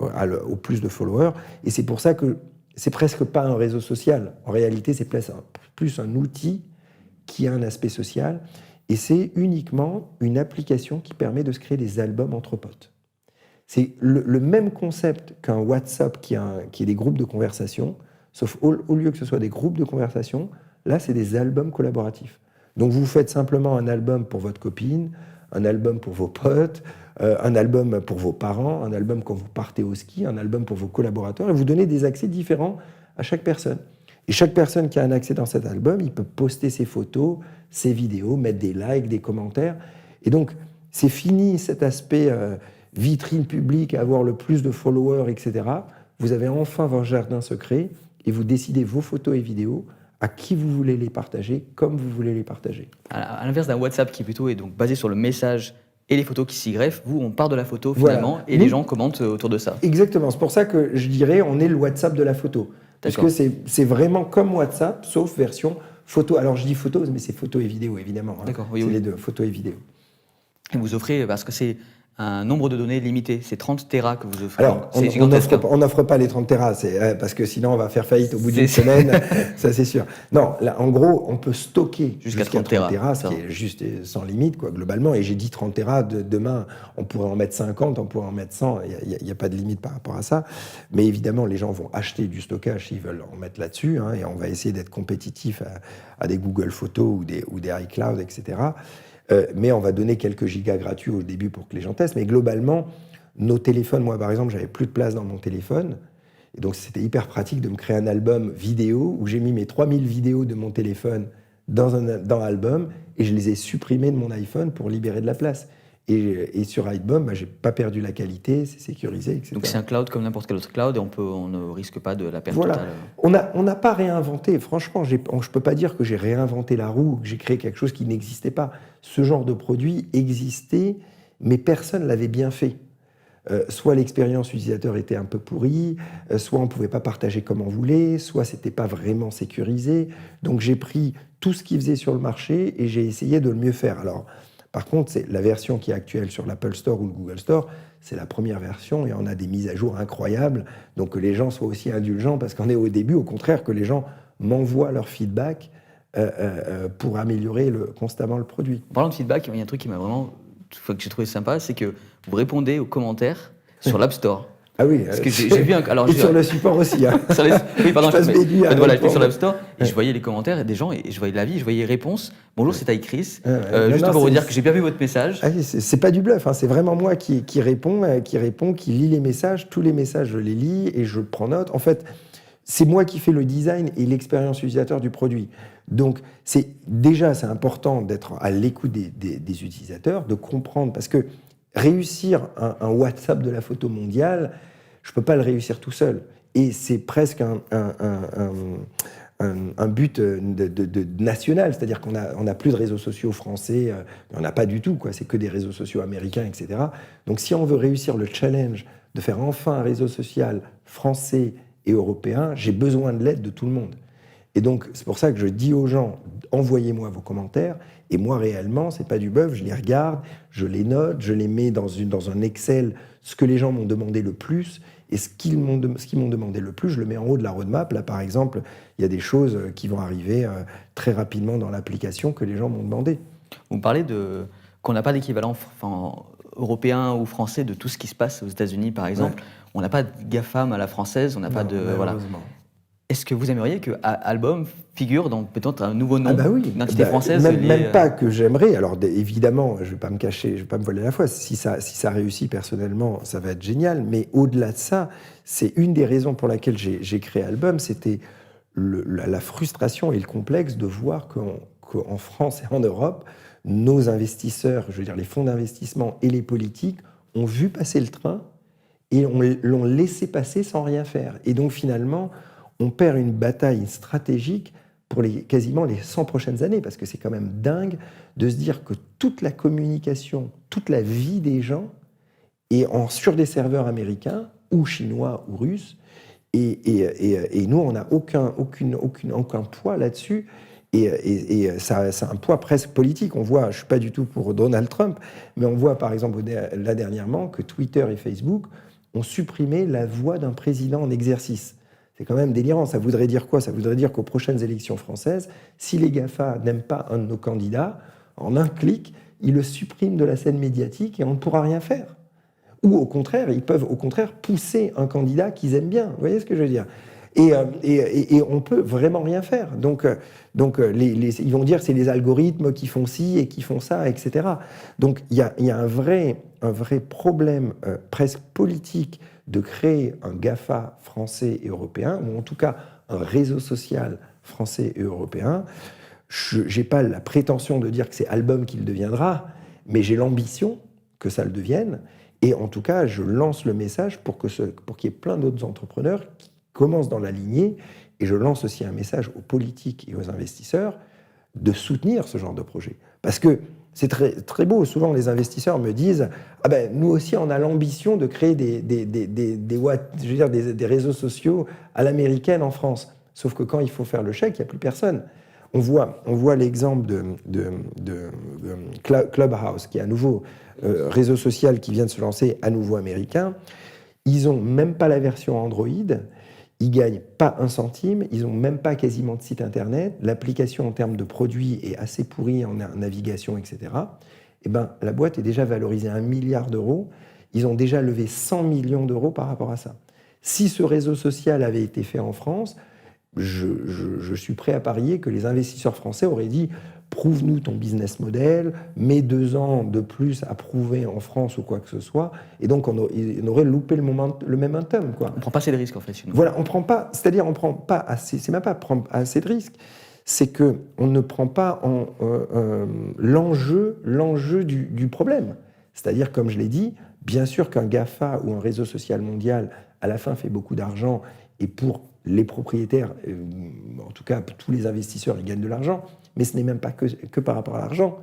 au plus de followers. Et c'est pour ça que c'est presque pas un réseau social. En réalité, c'est plus un outil qui a un aspect social. Et c'est uniquement une application qui permet de se créer des albums entre potes. C'est le même concept qu'un WhatsApp qui est des groupes de conversation, sauf au lieu que ce soit des groupes de conversation, là, c'est des albums collaboratifs. Donc, vous faites simplement un album pour votre copine, un album pour vos potes, un album pour vos parents, un album quand vous partez au ski, un album pour vos collaborateurs, et vous donnez des accès différents à chaque personne. Et chaque personne qui a un accès dans cet album, il peut poster ses photos, ses vidéos, mettre des likes, des commentaires. Et donc, c'est fini cet aspect... vitrine publique, avoir le plus de followers, etc. Vous avez enfin votre jardin secret et vous décidez vos photos et vidéos à qui vous voulez les partager, comme vous voulez les partager. À l'inverse d'un WhatsApp qui plutôt est donc basé sur le message et les photos qui s'y greffent, vous, on part de la photo finalement, Voilà. et les gens commentent autour de ça. Exactement, c'est pour ça que je dirais on est le WhatsApp de la photo. Parce que c'est vraiment comme WhatsApp, sauf version photo. Alors je dis photo, mais c'est photo et vidéo évidemment. D'accord, c'est les deux, photo et vidéo. Et vous offrez, parce que c'est un nombre de données limité, c'est 30 Tera que vous offrez. Alors, on n'offre pas les 30 Tera, parce que sinon on va faire faillite au bout d'une semaine, ça c'est sûr. Non, là, en gros, on peut stocker jusqu'à 30 Tera, ce qui est juste sans limite, quoi, globalement. Et j'ai dit 30 Tera, demain, on pourrait en mettre 50, on pourrait en mettre 100, il n'y a pas de limite par rapport à ça. Mais évidemment, les gens vont acheter du stockage s'ils veulent en mettre là-dessus, et on va essayer d'être compétitif à des Google Photos ou des iCloud, etc. Mais on va donner quelques gigas gratuits au début pour que les gens testent. Mais globalement, nos téléphones, moi par exemple, j'avais plus de place dans mon téléphone. Et donc c'était hyper pratique de me créer un album vidéo où j'ai mis mes 3000 vidéos de mon téléphone dans un album et je les ai supprimées de mon iPhone pour libérer de la place. Et sur iBomb, j'ai pas perdu la qualité, c'est sécurisé, etc. Donc c'est un cloud comme n'importe quel autre cloud et on ne risque pas de la perte voilà. totale. On n'a pas réinventé, franchement, je peux pas dire que j'ai réinventé la roue, que j'ai créé quelque chose qui n'existait pas. Ce genre de produit existait, mais personne l'avait bien fait. Soit l'expérience utilisateur était un peu pourrie, soit on pouvait pas partager comme on voulait, soit c'était pas vraiment sécurisé. Donc j'ai pris tout ce qui faisait sur le marché et j'ai essayé de le mieux faire. Alors, par contre, c'est la version qui est actuelle sur l'Apple Store ou le Google Store, c'est la première version et on a des mises à jour incroyables. Donc que les gens soient aussi indulgents parce qu'on est au début, au contraire, que les gens m'envoient leur feedback pour améliorer constamment le produit. En parlant de feedback, il y a un truc qui m'a vraiment, que j'ai trouvé sympa, c'est que vous répondez aux commentaires sur l'App Store. Ah oui, parce que j'ai vu et sur le support aussi. Hein. Oui, pardon, j'étais sur l'App Store et ouais. je voyais les commentaires des gens et je voyais l'avis, je voyais les réponses. Bonjour, c'est TyChris. Juste pour vous dire que j'ai bien vu votre message. Ah, c'est pas du bluff, hein, c'est vraiment moi qui réponds, qui lit les messages. Tous les messages, je les lis et je prends note. En fait, c'est moi qui fais le design et l'expérience utilisateur du produit. Donc, c'est important d'être à l'écoute des utilisateurs, de comprendre, parce que réussir un WhatsApp de la photo mondiale, je ne peux pas le réussir tout seul. Et c'est presque un but national, c'est-à-dire qu'on n'a plus de réseaux sociaux français, on n'a pas du tout, quoi. C'est que des réseaux sociaux américains, etc. Donc si on veut réussir le challenge de faire enfin un réseau social français et européen, j'ai besoin de l'aide de tout le monde. Et donc c'est pour ça que je dis aux gens, envoyez-moi vos commentaires, et moi réellement, c'est pas du bluff, je les regarde, je les note, je les mets dans un Excel, ce que les gens m'ont demandé le plus, et ce qu'ils m'ont demandé le plus, je le mets en haut de la roadmap. Là, par exemple, il y a des choses qui vont arriver très rapidement dans l'application que les gens m'ont demandé. Vous parlez qu'on n'a pas d'équivalent européen ou français de tout ce qui se passe aux États-Unis, par exemple. Ouais. On n'a pas de GAFAM à la française, on n'a pas de... Voilà. Est-ce que vous aimeriez que Album figure dans peut-être un nouveau nom, une entité française même pas que j'aimerais. Alors évidemment, je ne vais pas me cacher, je ne vais pas me voiler la face. Si ça réussit personnellement, ça va être génial. Mais au-delà de ça, c'est une des raisons pour laquelle j'ai créé Album, c'était la frustration et le complexe de voir qu'en France et en Europe, nos investisseurs, je veux dire les fonds d'investissement et les politiques, ont vu passer le train et l'ont laissé passer sans rien faire. Et donc finalement, on perd une bataille stratégique pour quasiment les 100 prochaines années, parce que c'est quand même dingue de se dire que toute la communication, toute la vie des gens est sur des serveurs américains ou chinois ou russes, et nous, on n'a aucun poids là-dessus, et ça a un poids presque politique. On voit, je ne suis pas du tout pour Donald Trump, mais on voit par exemple là dernièrement que Twitter et Facebook ont supprimé la voix d'un président en exercice. C'est quand même délirant. Ça voudrait dire quoi? Ça voudrait dire qu'aux prochaines élections françaises, si les GAFA n'aiment pas un de nos candidats, en un clic, ils le suppriment de la scène médiatique et on ne pourra rien faire. Ou au contraire, ils peuvent au contraire pousser un candidat qu'ils aiment bien. Vous voyez ce que je veux dire? Et on peut vraiment rien faire. Donc ils vont dire que c'est les algorithmes qui font ci et qui font ça, etc. Donc il y a un vrai problème presque politique de créer un GAFA français et européen, ou en tout cas un réseau social français et européen. Je n'ai pas la prétention de dire que c'est Album qui le deviendra, mais j'ai l'ambition que ça le devienne. Et en tout cas, je lance le message pour qu'il y ait plein d'autres entrepreneurs qui commencent dans la lignée Et je lance aussi un message aux politiques et aux investisseurs de soutenir ce genre de projet. Parce que c'est très, très beau. Souvent, les investisseurs me disent « Ah ben, nous aussi, on a l'ambition de créer des réseaux sociaux à l'américaine en France. » Sauf que quand il faut faire le chèque, il n'y a plus personne. On voit l'exemple de Clubhouse, qui est un nouveau réseau social qui vient de se lancer, à nouveau américain. Ils n'ont même pas la version Android. Ils ne gagnent pas un centime, ils n'ont même pas quasiment de site internet, l'application en termes de produits est assez pourrie en navigation, etc. Et ben, la boîte est déjà valorisée à 1 milliard d'euros, ils ont déjà levé 100 millions d'euros par rapport à ça. Si ce réseau social avait été fait en France, je suis prêt à parier que les investisseurs français auraient dit « Prouve-nous ton business model, mets 2 ans de plus à prouver en France ou quoi que ce soit », et donc on aurait loupé le momentum, quoi. On ne prend pas assez de risques, en fait, chez nous. Voilà, on prend pas, c'est-à-dire on prend pas assez, c'est même pas prendre assez de risques, c'est qu'on ne prend pas l'enjeu du problème. C'est-à-dire, comme je l'ai dit, bien sûr qu'un GAFA ou un réseau social mondial, à la fin, fait beaucoup d'argent, et pour les propriétaires, en tout cas tous les investisseurs, ils gagnent de l'argent, mais ce n'est même pas que par rapport à l'argent,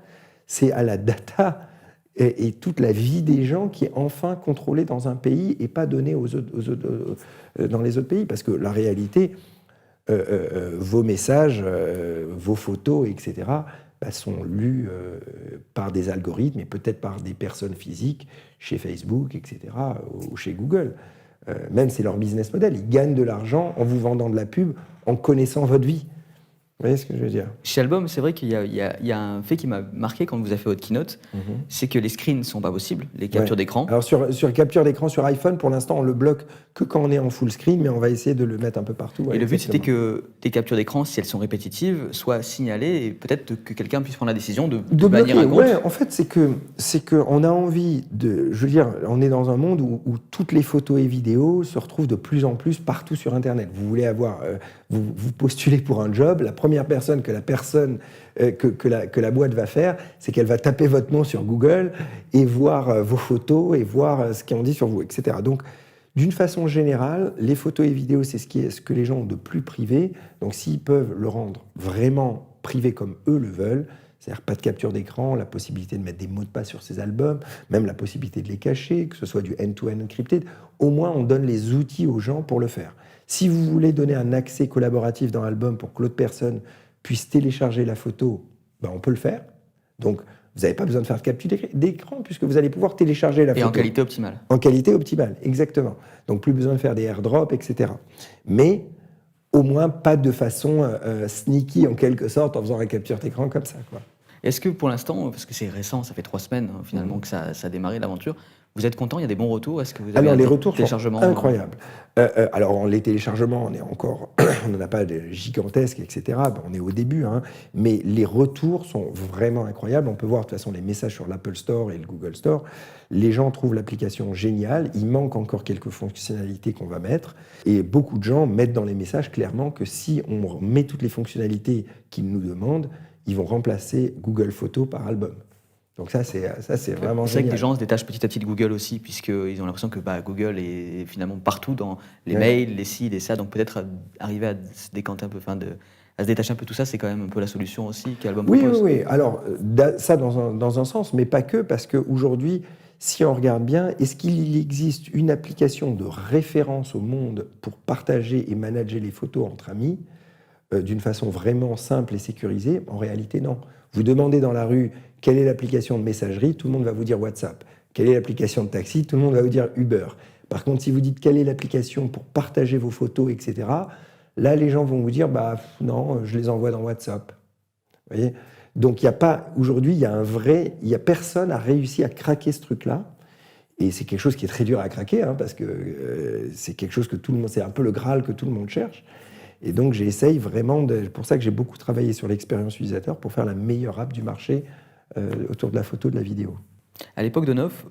c'est à la data et toute la vie des gens qui est enfin contrôlée dans un pays et pas donnée dans les autres pays. Parce que la réalité, vos messages, vos photos, etc., sont lus par des algorithmes et peut-être par des personnes physiques chez Facebook, etc., ou chez Google. Même c'est leur business model. Ils gagnent de l'argent en vous vendant de la pub, en connaissant votre vie. Vous voyez ce que je veux dire? Chez Album, c'est vrai qu'il y a un fait qui m'a marqué quand vous avez fait votre keynote, c'est que les screens ne sont pas possibles, les captures d'écran. Alors sur capture d'écran sur iPhone, pour l'instant, on le bloque que quand on est en full screen, mais on va essayer de le mettre un peu partout. Et le but, c'était que les captures d'écran, si elles sont répétitives, soient signalées et peut-être que quelqu'un puisse prendre la décision de bannir un compte. Ouais, en fait, c'est que on a envie de... Je veux dire, on est dans un monde où toutes les photos et vidéos se retrouvent de plus en plus partout sur Internet. Vous voulez avoir... vous postulez pour un job, la première personne que la boîte va faire, c'est qu'elle va taper votre nom sur Google et voir vos photos et voir ce qu'on dit sur vous, etc. Donc, d'une façon générale, les photos et vidéos, c'est ce que les gens ont de plus privé. Donc, s'ils peuvent le rendre vraiment privé comme eux le veulent, c'est-à-dire pas de capture d'écran, la possibilité de mettre des mots de passe sur ces albums, même la possibilité de les cacher, que ce soit du end-to-end encrypted, au moins on donne les outils aux gens pour le faire. Si vous voulez donner un accès collaboratif dans l'album pour que l'autre personne puisse télécharger la photo, ben on peut le faire. Donc, vous n'avez pas besoin de faire de capture d'écran puisque vous allez pouvoir télécharger la photo. Et en qualité optimale. En qualité optimale, exactement. Donc, plus besoin de faire des airdrops, etc. Mais au moins pas de façon sneaky, en quelque sorte, en faisant la capture d'écran comme ça, quoi. Est-ce que pour l'instant, parce que c'est récent, ça fait 3 semaines finalement que ça a démarré l'aventure, vous êtes content? Il y a des bons retours? Est-ce que vous avez les retours téléchargements sont incroyables. Alors, les téléchargements, on n'en a pas de gigantesques, etc. On est au début, hein, mais les retours sont vraiment incroyables. On peut voir de toute façon les messages sur l'Apple Store et le Google Store. Les gens trouvent l'application géniale. Il manque encore quelques fonctionnalités qu'on va mettre. Et beaucoup de gens mettent dans les messages clairement que si on met toutes les fonctionnalités qu'ils nous demandent, ils vont remplacer Google Photos par Album. Donc ça, c'est vraiment génial. C'est vrai que les gens se détachent petit à petit de Google aussi, puisqu'ils ont l'impression que Google est finalement partout dans les mails, les ci, les ça. Donc peut-être arriver à se décanter un peu, à se détacher un peu de tout ça, c'est quand même un peu la solution aussi qu'Album propose. Oui. Alors, ça dans un sens, mais pas que, parce qu'aujourd'hui, si on regarde bien, est-ce qu'il existe une application de référence au monde pour partager et manager les photos entre amis d'une façon vraiment simple et sécurisée? En réalité, non. Vous demandez dans la rue quelle est l'application de messagerie, tout le monde va vous dire WhatsApp. Quelle est l'application de taxi, tout le monde va vous dire Uber. Par contre, si vous dites quelle est l'application pour partager vos photos, etc., là, les gens vont vous dire non, je les envoie dans WhatsApp. Vous voyez? Donc, aujourd'hui, personne n'a réussi à craquer ce truc-là. Et c'est quelque chose qui est très dur à craquer, hein, parce que c'est quelque chose que tout le monde, c'est un peu le Graal que tout le monde cherche. Et donc, j'essaye vraiment, pour ça que j'ai beaucoup travaillé sur l'expérience utilisateur pour faire la meilleure app du marché autour de la photo, de la vidéo. À l'époque de Neuf,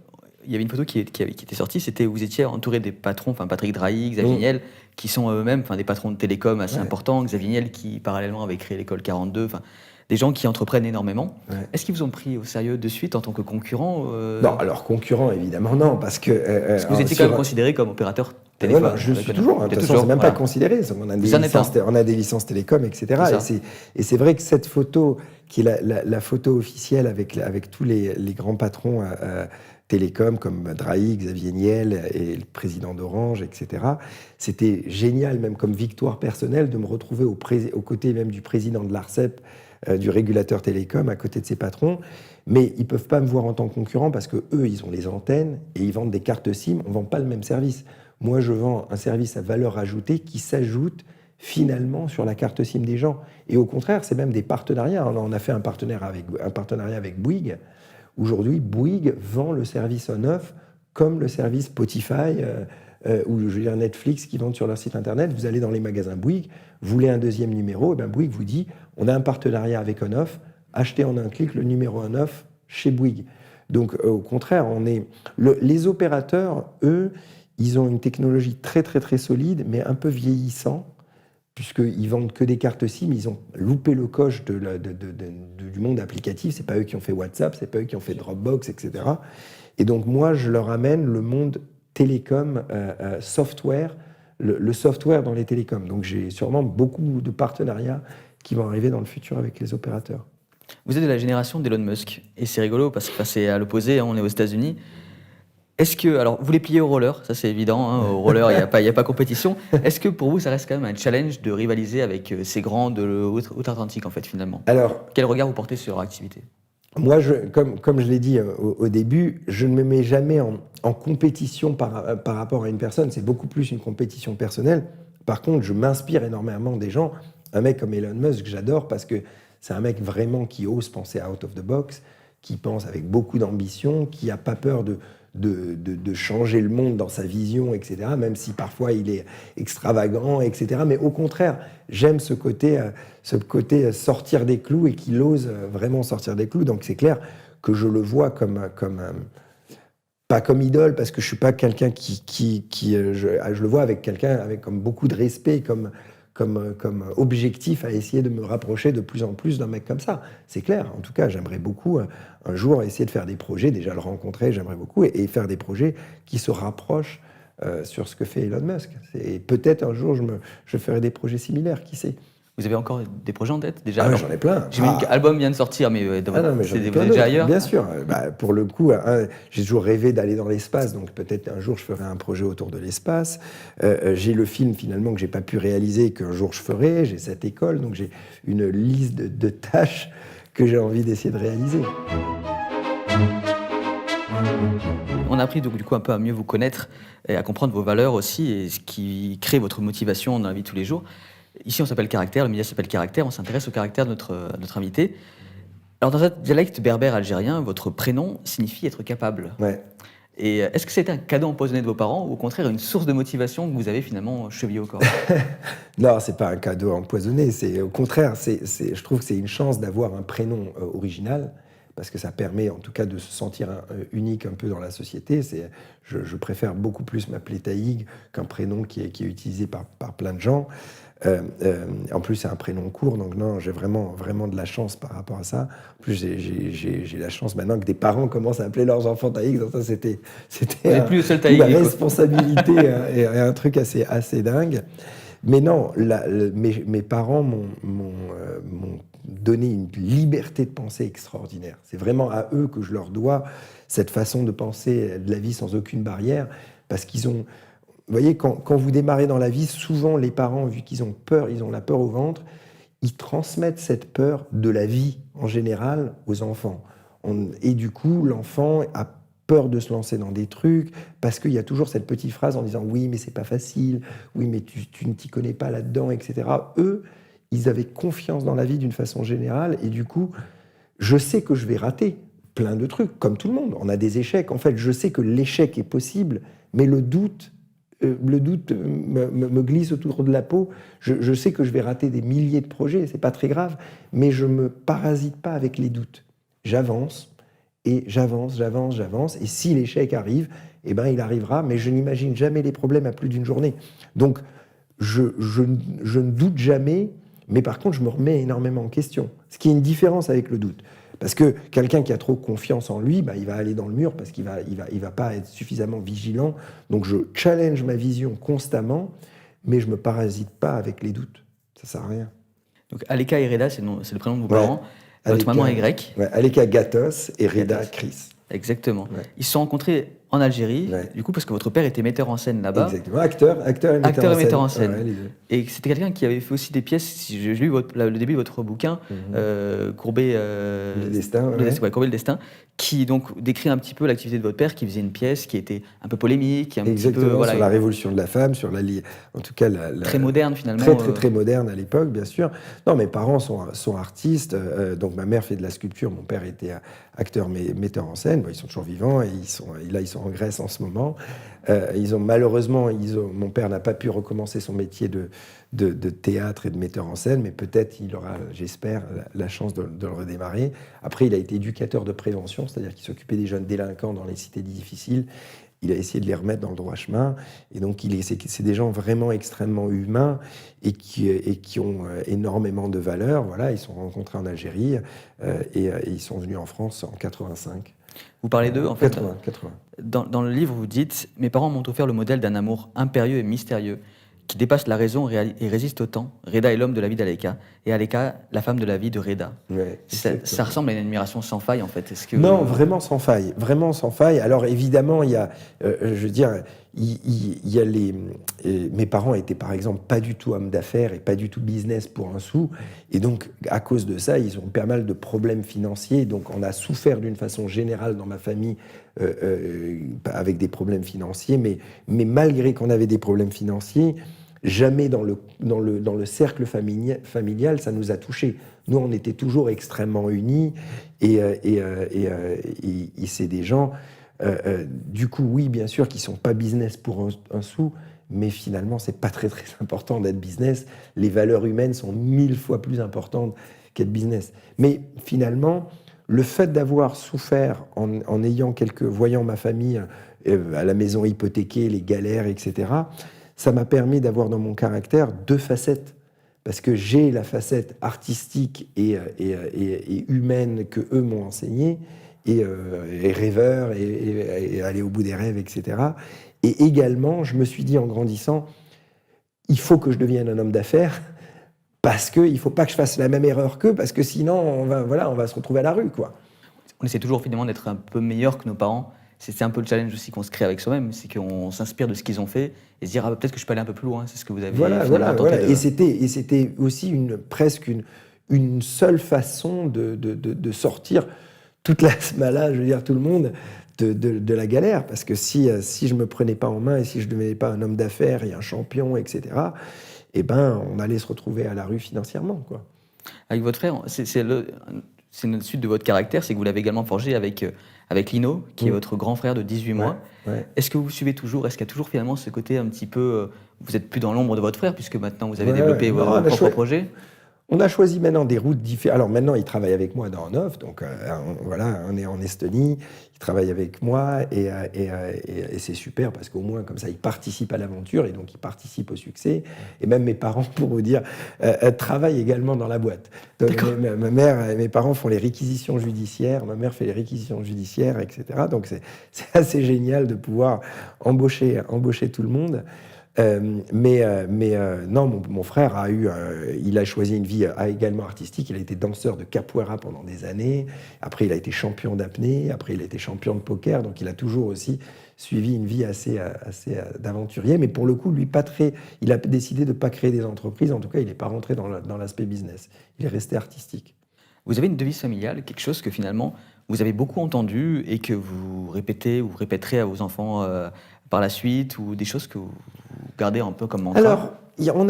il y avait une photo qui était sortie, c'était où vous étiez entouré des patrons, Patrick Drahi, Xavier Niel, qui sont eux-mêmes des patrons de télécom assez importants. Xavier Niel qui, parallèlement, avait créé l'école 42, des gens qui entreprennent énormément. Ouais. Est-ce qu'ils vous ont pris au sérieux de suite en tant que concurrent Non, alors concurrent, évidemment, non, parce que... parce que vous étiez quand même considéré comme opérateur téléphone. Voilà, je suis toujours. De toute façon, c'est même pas considéré. On a des licences télécom, etc. Et c'est vrai que cette photo, qui est la photo officielle avec tous les grands patrons télécom comme Drahi, Xavier Niel et le président d'Orange, etc. C'était génial, même comme victoire personnelle, de me retrouver aux côtés même du président de l'ARCEP, du régulateur télécom, à côté de ses patrons. Mais ils ne peuvent pas me voir en tant que concurrent parce qu'eux, ils ont les antennes et ils vendent des cartes SIM. On ne vend pas le même service. Moi, je vends un service à valeur ajoutée qui s'ajoute finalement sur la carte SIM des gens. Et au contraire, c'est même des partenariats. On a fait un partenariat avec Bouygues. Aujourd'hui, Bouygues vend le service on-off comme le service Spotify ou je veux dire Netflix qui vendent sur leur site internet. Vous allez dans les magasins Bouygues, vous voulez un deuxième numéro, et bien Bouygues vous dit on a un partenariat avec on-off, achetez en un clic le numéro on-off chez Bouygues. Donc au contraire, les opérateurs, eux, ils ont une technologie très très très solide, mais un peu vieillissant, puisqu'ils vendent que des cartes SIM, ils ont loupé le coche du monde applicatif. C'est pas eux qui ont fait WhatsApp, c'est pas eux qui ont fait Dropbox, etc. Et donc moi, je leur amène le monde télécom, software, le software dans les télécoms. Donc j'ai sûrement beaucoup de partenariats qui vont arriver dans le futur avec les opérateurs. Vous êtes de la génération d'Elon Musk, et c'est rigolo parce que c'est à l'opposé, on est aux États-Unis. Est-ce que, alors vous les pliez au roller, ça c'est évident, hein, au roller il n'y a pas compétition. Est-ce que pour vous ça reste quand même un challenge de rivaliser avec ces grands de l'Outre-Atlantique en fait finalement? Alors, quel regard vous portez sur leur activité? Moi, comme je l'ai dit au début, je ne me mets jamais en compétition par rapport à une personne, c'est beaucoup plus une compétition personnelle. Par contre, je m'inspire énormément des gens. Un mec comme Elon Musk, j'adore parce que c'est un mec vraiment qui ose penser out of the box, qui pense avec beaucoup d'ambition, qui n'a pas peur de changer le monde dans sa vision, etc., même si parfois il est extravagant, etc. Mais au contraire, j'aime ce côté sortir des clous et qu'il ose vraiment sortir des clous. Donc c'est clair que je le vois pas comme idole, parce que je ne suis pas quelqu'un je le vois avec quelqu'un avec comme beaucoup de respect, comme objectif à essayer de me rapprocher de plus en plus d'un mec comme ça. C'est clair. En tout cas, j'aimerais beaucoup un jour essayer de faire des projets, déjà le rencontrer, j'aimerais beaucoup, et faire des projets qui se rapprochent sur ce que fait Elon Musk. Et peut-être un jour, je ferai des projets similaires, qui sait. Vous avez encore des projets en tête déjà? J'en ai plein. J'imagine qu'un album vient de sortir, mais vous êtes déjà ailleurs. Bien sûr. Pour le coup, j'ai toujours rêvé d'aller dans l'espace, donc peut-être un jour je ferai un projet autour de l'espace. J'ai le film finalement que j'ai pas pu réaliser, qu'un jour je ferai. J'ai cette école, donc j'ai une liste de tâches que j'ai envie d'essayer de réaliser. On a appris donc du coup un peu à mieux vous connaître et à comprendre vos valeurs aussi et ce qui crée votre motivation dans la vie de tous les jours. Ici, on s'appelle Caractère, le média s'appelle Caractère, on s'intéresse au caractère de notre invité. Alors, dans un dialecte berbère algérien, votre prénom signifie être capable. Ouais. Et est-ce que c'était un cadeau empoisonné de vos parents ou au contraire une source de motivation que vous avez finalement chevillée au corps? Non, c'est pas un cadeau empoisonné, au contraire, je trouve que c'est une chance d'avoir un prénom original, parce que ça permet en tout cas de se sentir unique un peu dans la société. Je préfère beaucoup plus m'appeler Taïg qu'un prénom qui est utilisé par plein de gens. En plus, c'est un prénom court, donc non, j'ai vraiment de la chance par rapport à ça. En plus, j'ai la chance maintenant que des parents commencent à appeler leurs enfants Taïg. Donc ça, c'était plus le seul Taïg, une responsabilité et un truc assez dingue. Mais non, mes parents m'ont donné une liberté de pensée extraordinaire. C'est vraiment à eux que je leur dois cette façon de penser de la vie sans aucune barrière, parce qu'ils ont... Vous voyez, quand vous démarrez dans la vie, souvent les parents, vu qu'ils ont peur, ils ont la peur au ventre, ils transmettent cette peur de la vie en général aux enfants. Et du coup, l'enfant a peur de se lancer dans des trucs, parce qu'il y a toujours cette petite phrase en disant « oui, mais c'est pas facile, oui, mais tu ne t'y connais pas là-dedans, etc. » Eux, ils avaient confiance dans la vie d'une façon générale, et du coup, je sais que je vais rater plein de trucs, comme tout le monde. On a des échecs. En fait, je sais que l'échec est possible, mais le doute me glisse autour de la peau. Je sais que je vais rater des milliers de projets, c'est pas très grave, mais je me parasite pas avec les doutes. J'avance, et j'avance, et si l'échec arrive, eh ben il arrivera, mais je n'imagine jamais les problèmes à plus d'une journée. Donc, je ne doute jamais, mais par contre, je me remets énormément en question. Ce qui est une différence avec le doute. Parce que quelqu'un qui a trop confiance en lui, il va aller dans le mur parce qu'il va pas être suffisamment vigilant. Donc je challenge ma vision constamment, mais je me parasite pas avec les doutes. Ça sert à rien. Donc Aleka et Reda, c'est le prénom de vos Ouais. parents. Votre maman est grecque. Ouais, Aleka Gatos et Reda Gatos. Chris. Exactement. Ouais. Ils se sont rencontrés en Algérie, Ouais. du coup, parce que votre père était metteur en scène là-bas. Exactement. Acteur et metteur en scène. Ouais, les deux. Et c'était quelqu'un qui avait fait aussi des pièces, si j'ai lu le début de votre bouquin, Courbet, Le destin. Courbet le destin, qui donc décrit un petit peu l'activité de votre père, qui faisait une pièce qui était un peu polémique, Exactement, sur la révolution de la femme, sur en tout cas très moderne finalement. Très moderne à l'époque, bien sûr. Non, mes parents sont artistes, donc ma mère fait de la sculpture, mon père était acteur metteur en scène. Bon, ils sont toujours vivants et ils sont en Grèce en ce moment. Malheureusement, mon père n'a pas pu recommencer son métier de théâtre et de metteur en scène, mais peut-être il aura, j'espère, la chance de le redémarrer. Après, il a été éducateur de prévention, c'est-à-dire qu'il s'occupait des jeunes délinquants dans les cités difficiles. Il a essayé de les remettre dans le droit chemin. Et donc, c'est des gens vraiment extrêmement humains et qui ont énormément de valeur. Voilà, ils se sont rencontrés en Algérie et ils sont venus en France en 85. Vous parlez d'eux, en fait. 80. Dans le livre, vous dites « Mes parents m'ont offert le modèle d'un amour impérieux et mystérieux, qui dépasse la raison et résiste au temps. Reda est l'homme de la vie d'Aleka, et Aleka, la femme de la vie de Reda. Ouais, » Ça ressemble à une admiration sans faille, en fait. Non, vraiment sans faille. Vraiment sans faille. Alors, évidemment, il y a... mes parents étaient, par exemple, pas du tout hommes d'affaires et pas du tout business pour un sou. Et donc, à cause de ça, ils ont pas mal de problèmes financiers. Donc, on a souffert d'une façon générale dans ma famille avec des problèmes financiers. Mais malgré qu'on avait des problèmes financiers, jamais dans le cercle familial, ça nous a touchés. Nous, on était toujours extrêmement unis. Et c'est des gens... du coup, oui, bien sûr, qui ne sont pas business pour un sou, mais finalement, ce n'est pas très, très important d'être business. Les valeurs humaines sont 1000 fois plus importantes qu'être business. Mais finalement, le fait d'avoir souffert en voyant ma famille à la maison hypothéquée, les galères, etc., ça m'a permis d'avoir dans mon caractère 2 facettes. Parce que j'ai la facette artistique et humaine que eux m'ont enseignée, et rêveur, et aller au bout des rêves, etc. Et également, je me suis dit en grandissant, il faut que je devienne un homme d'affaires, parce qu'il ne faut pas que je fasse la même erreur qu'eux, parce que sinon, on va se retrouver à la rue, quoi. On essaie toujours finalement d'être un peu meilleur que nos parents. C'est un peu le challenge aussi qu'on se crée avec soi-même, c'est qu'on s'inspire de ce qu'ils ont fait et se dire peut-être que je peux aller un peu plus loin. C'est ce que vous avez Voilà. Et c'était aussi presque une seule façon de sortir toute la smala, je veux dire tout le monde, de la galère. Parce que si je me prenais pas en main et si je ne devenais pas un homme d'affaires et un champion, etc., on allait se retrouver à la rue financièrement, quoi. Avec votre frère, c'est une suite de votre caractère, c'est que vous l'avez également forgé avec Lino, qui est votre grand frère de 18 mois. Ouais. Est-ce que vous suivez toujours? Est-ce qu'il y a toujours finalement ce côté un petit peu... vous n'êtes plus dans l'ombre de votre frère, puisque maintenant vous avez développé vos propres projets? On a choisi maintenant des routes différentes. Alors maintenant, il travaille avec moi dans Off, donc on est en Estonie, il travaille avec moi et c'est super parce qu'au moins comme ça, il participe à l'aventure et donc il participe au succès. Et même mes parents, pour vous dire, travaillent également dans la boîte. Donc, ma mère et mes parents font les réquisitions judiciaires, ma mère fait les réquisitions judiciaires, etc. Donc c'est assez génial de pouvoir embaucher tout le monde. Non, mon frère il a choisi une vie également artistique. Il a été danseur de capoeira pendant des années. Après, il a été champion d'apnée. Après, il a été champion de poker. Donc, il a toujours aussi suivi une vie assez d'aventurier. Mais pour le coup, lui, pas très. Il a décidé de ne pas créer des entreprises. En tout cas, il n'est pas rentré dans l'aspect business. Il est resté artistique. Vous avez une devise familiale, quelque chose que finalement vous avez beaucoup entendu et que vous répétez ou vous répéterez à vos enfants par la suite, ou des choses que vous gardez un peu comme mantra? Alors, on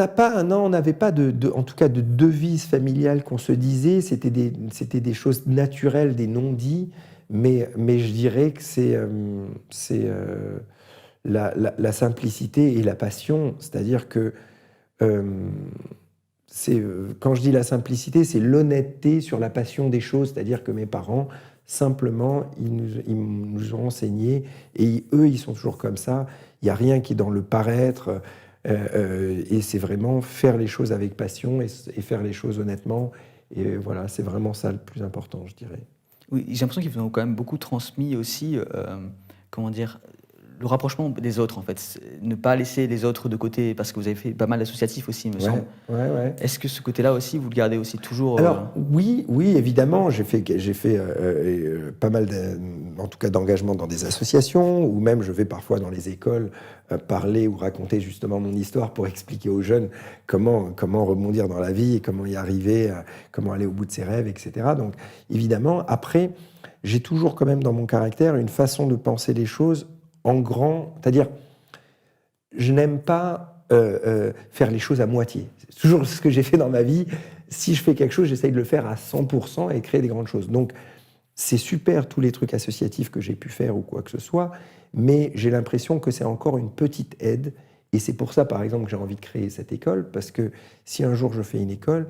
n'avait pas en tout cas de devise familiale qu'on se disait. C'était des choses naturelles, des non-dits, mais je dirais que c'est la simplicité et la passion. C'est-à-dire que quand je dis la simplicité, c'est l'honnêteté sur la passion des choses. C'est-à-dire que mes parents, simplement, ils nous ont enseigné, et eux, ils sont toujours comme ça. Il n'y a rien qui est dans le paraître, et c'est vraiment faire les choses avec passion et faire les choses honnêtement. Et voilà, c'est vraiment ça le plus important, je dirais. Oui, j'ai l'impression qu'ils vous ont quand même beaucoup transmis aussi, comment dire, le rapprochement des autres en fait. Ne pas laisser les autres de côté, parce que vous avez fait pas mal d'associatifs aussi, il me semble. Ouais. Est-ce que ce côté-là aussi, vous le gardez aussi toujours Alors oui, évidemment, j'ai fait pas mal, en tout cas, d'engagement dans des associations, ou même je vais parfois dans les écoles parler ou raconter justement mon histoire pour expliquer aux jeunes comment rebondir dans la vie et comment y arriver, comment aller au bout de ses rêves, etc. Donc évidemment, après, j'ai toujours quand même dans mon caractère une façon de penser les choses en grand, c'est-à-dire je n'aime pas faire les choses à moitié. C'est toujours ce que j'ai fait dans ma vie. Si je fais quelque chose, j'essaye de le faire à 100% et créer des grandes choses. Donc, c'est super tous les trucs associatifs que j'ai pu faire ou quoi que ce soit, mais j'ai l'impression que c'est encore une petite aide. Et c'est pour ça, par exemple, que j'ai envie de créer cette école, parce que si un jour je fais une école,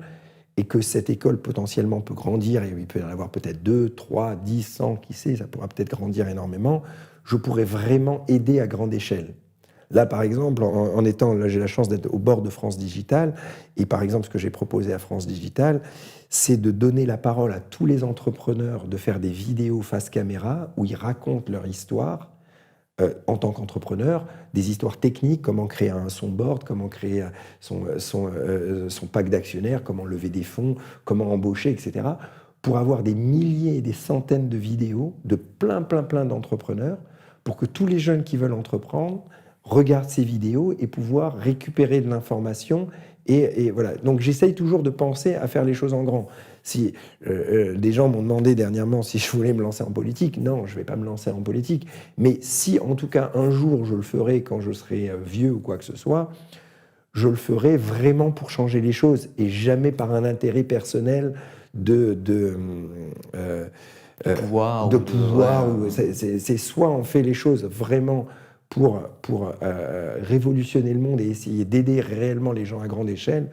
et que cette école potentiellement peut grandir, et il peut y en avoir peut-être 2, 3, 10, 100, qui sait, ça pourra peut-être grandir énormément, je pourrais vraiment aider à grande échelle. Là, par exemple, là, j'ai la chance d'être au bord de France Digital, et par exemple, ce que j'ai proposé à France Digital, c'est de donner la parole à tous les entrepreneurs, de faire des vidéos face caméra où ils racontent leur histoire en tant qu'entrepreneur, des histoires techniques, comment créer un sonboard, comment créer son pack d'actionnaires, comment lever des fonds, comment embaucher, etc., pour avoir des milliers et des centaines de vidéos de plein d'entrepreneurs, pour que tous les jeunes qui veulent entreprendre regardent ces vidéos et pouvoir récupérer de l'information. Et voilà. Donc j'essaye toujours de penser à faire les choses en grand. Si des gens m'ont demandé dernièrement si je voulais me lancer en politique, non, je ne vais pas me lancer en politique. Mais si, en tout cas, un jour je le ferai quand je serai vieux ou quoi que ce soit, je le ferai vraiment pour changer les choses et jamais par un intérêt personnel de pouvoir. C'est soit on fait les choses vraiment pour révolutionner le monde et essayer d'aider réellement les gens à grande échelle,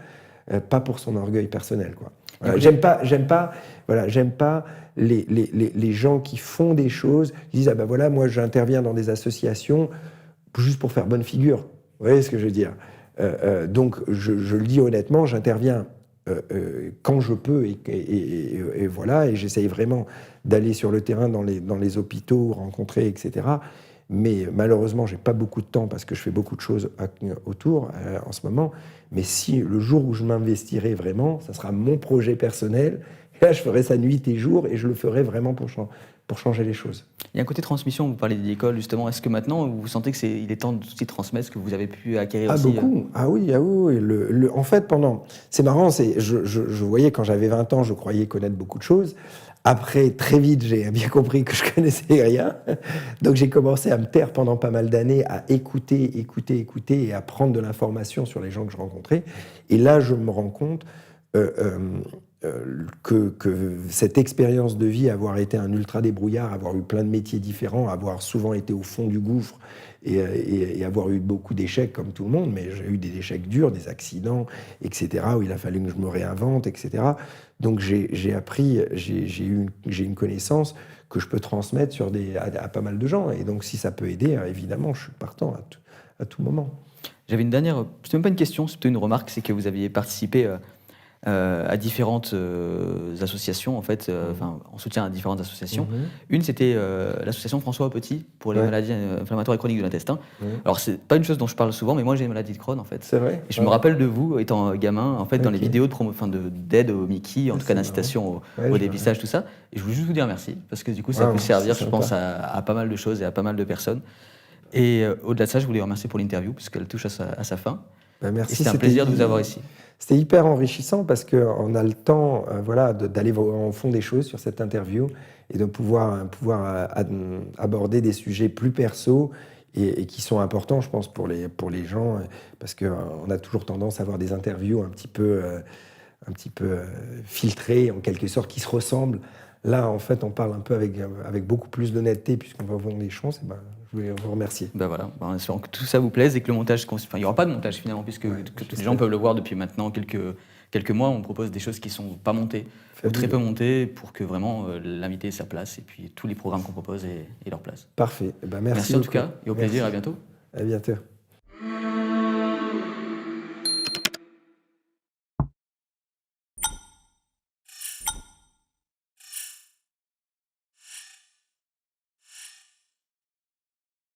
pas pour son orgueil personnel, quoi. Voilà, j'aime pas les gens qui font des choses, qui disent ah ben voilà, moi j'interviens dans des associations juste pour faire bonne figure. Vous voyez ce que je veux dire? Donc je le dis honnêtement, j'interviens quand je peux et voilà, et j'essaye vraiment d'aller sur le terrain dans les hôpitaux, rencontrer, etc. Mais malheureusement, j'ai pas beaucoup de temps parce que je fais beaucoup de choses autour en ce moment. Mais si le jour où je m'investirai vraiment, ça sera mon projet personnel. Et là, je ferai ça nuit et jour et je le ferai vraiment pour changer les choses. Il y a un côté transmission, vous parlez d'école justement. Est-ce que maintenant, vous sentez qu'il est temps de transmettre ce que vous avez pu acquérir aussi beaucoup. Ah oui. En fait, c'est marrant, je voyais quand j'avais 20 ans, je croyais connaître beaucoup de choses. Après, très vite, j'ai bien compris que je connaissais rien. Donc, j'ai commencé à me taire pendant pas mal d'années, à écouter et à prendre de l'information sur les gens que je rencontrais. Et là, je me rends compte que cette expérience de vie, avoir été un ultra débrouillard, avoir eu plein de métiers différents, avoir souvent été au fond du gouffre et avoir eu beaucoup d'échecs comme tout le monde, mais j'ai eu des échecs durs, des accidents, etc., où il a fallu que je me réinvente, etc. Donc j'ai appris, j'ai une connaissance que je peux transmettre à pas mal de gens. Et donc si ça peut aider, évidemment, je suis partant à tout moment. J'avais une dernière, c'était même pas une question, c'était une remarque, c'est que vous aviez participé à différentes associations, en fait, en soutien à différentes associations. Une, c'était l'association François Petit pour les maladies inflammatoires et chroniques de l'intestin. Alors, c'est pas une chose dont je parle souvent, mais moi, j'ai une maladie de Crohn, en fait. C'est vrai. Et je me rappelle de vous, étant gamin, en fait, dans les vidéos d'aide au Mickey, en tout cas d'incitation au dépistage, tout ça. Et je voulais juste vous dire merci, parce que du coup, ça peut servir, je pense, à pas mal de choses et à pas mal de personnes. Et au-delà de ça, je voulais remercier pour l'interview, puisqu'elle touche à sa fin. Merci. Et c'était un plaisir de vous avoir ici. C'était hyper enrichissant parce qu'on a le temps d'aller au fond des choses sur cette interview et de pouvoir aborder des sujets plus perso et qui sont importants, je pense, pour les gens, parce qu'on a toujours tendance à avoir des interviews un petit peu filtrées, en quelque sorte, qui se ressemblent. Là, en fait, on parle un peu avec beaucoup plus d'honnêteté puisqu'on va au fond des choses. Je voulais vous remercier. Voilà, en espérant que tout ça vous plaise et que le montage... il n'y aura pas de montage finalement, puisque tous les gens peuvent le voir depuis maintenant quelques mois. On propose des choses qui ne sont pas montées, ou très peu montées, pour que vraiment l'invité ait sa place et puis tous les programmes qu'on propose aient leur place. Parfait. Merci en tout cas, et au plaisir, à bientôt. À bientôt.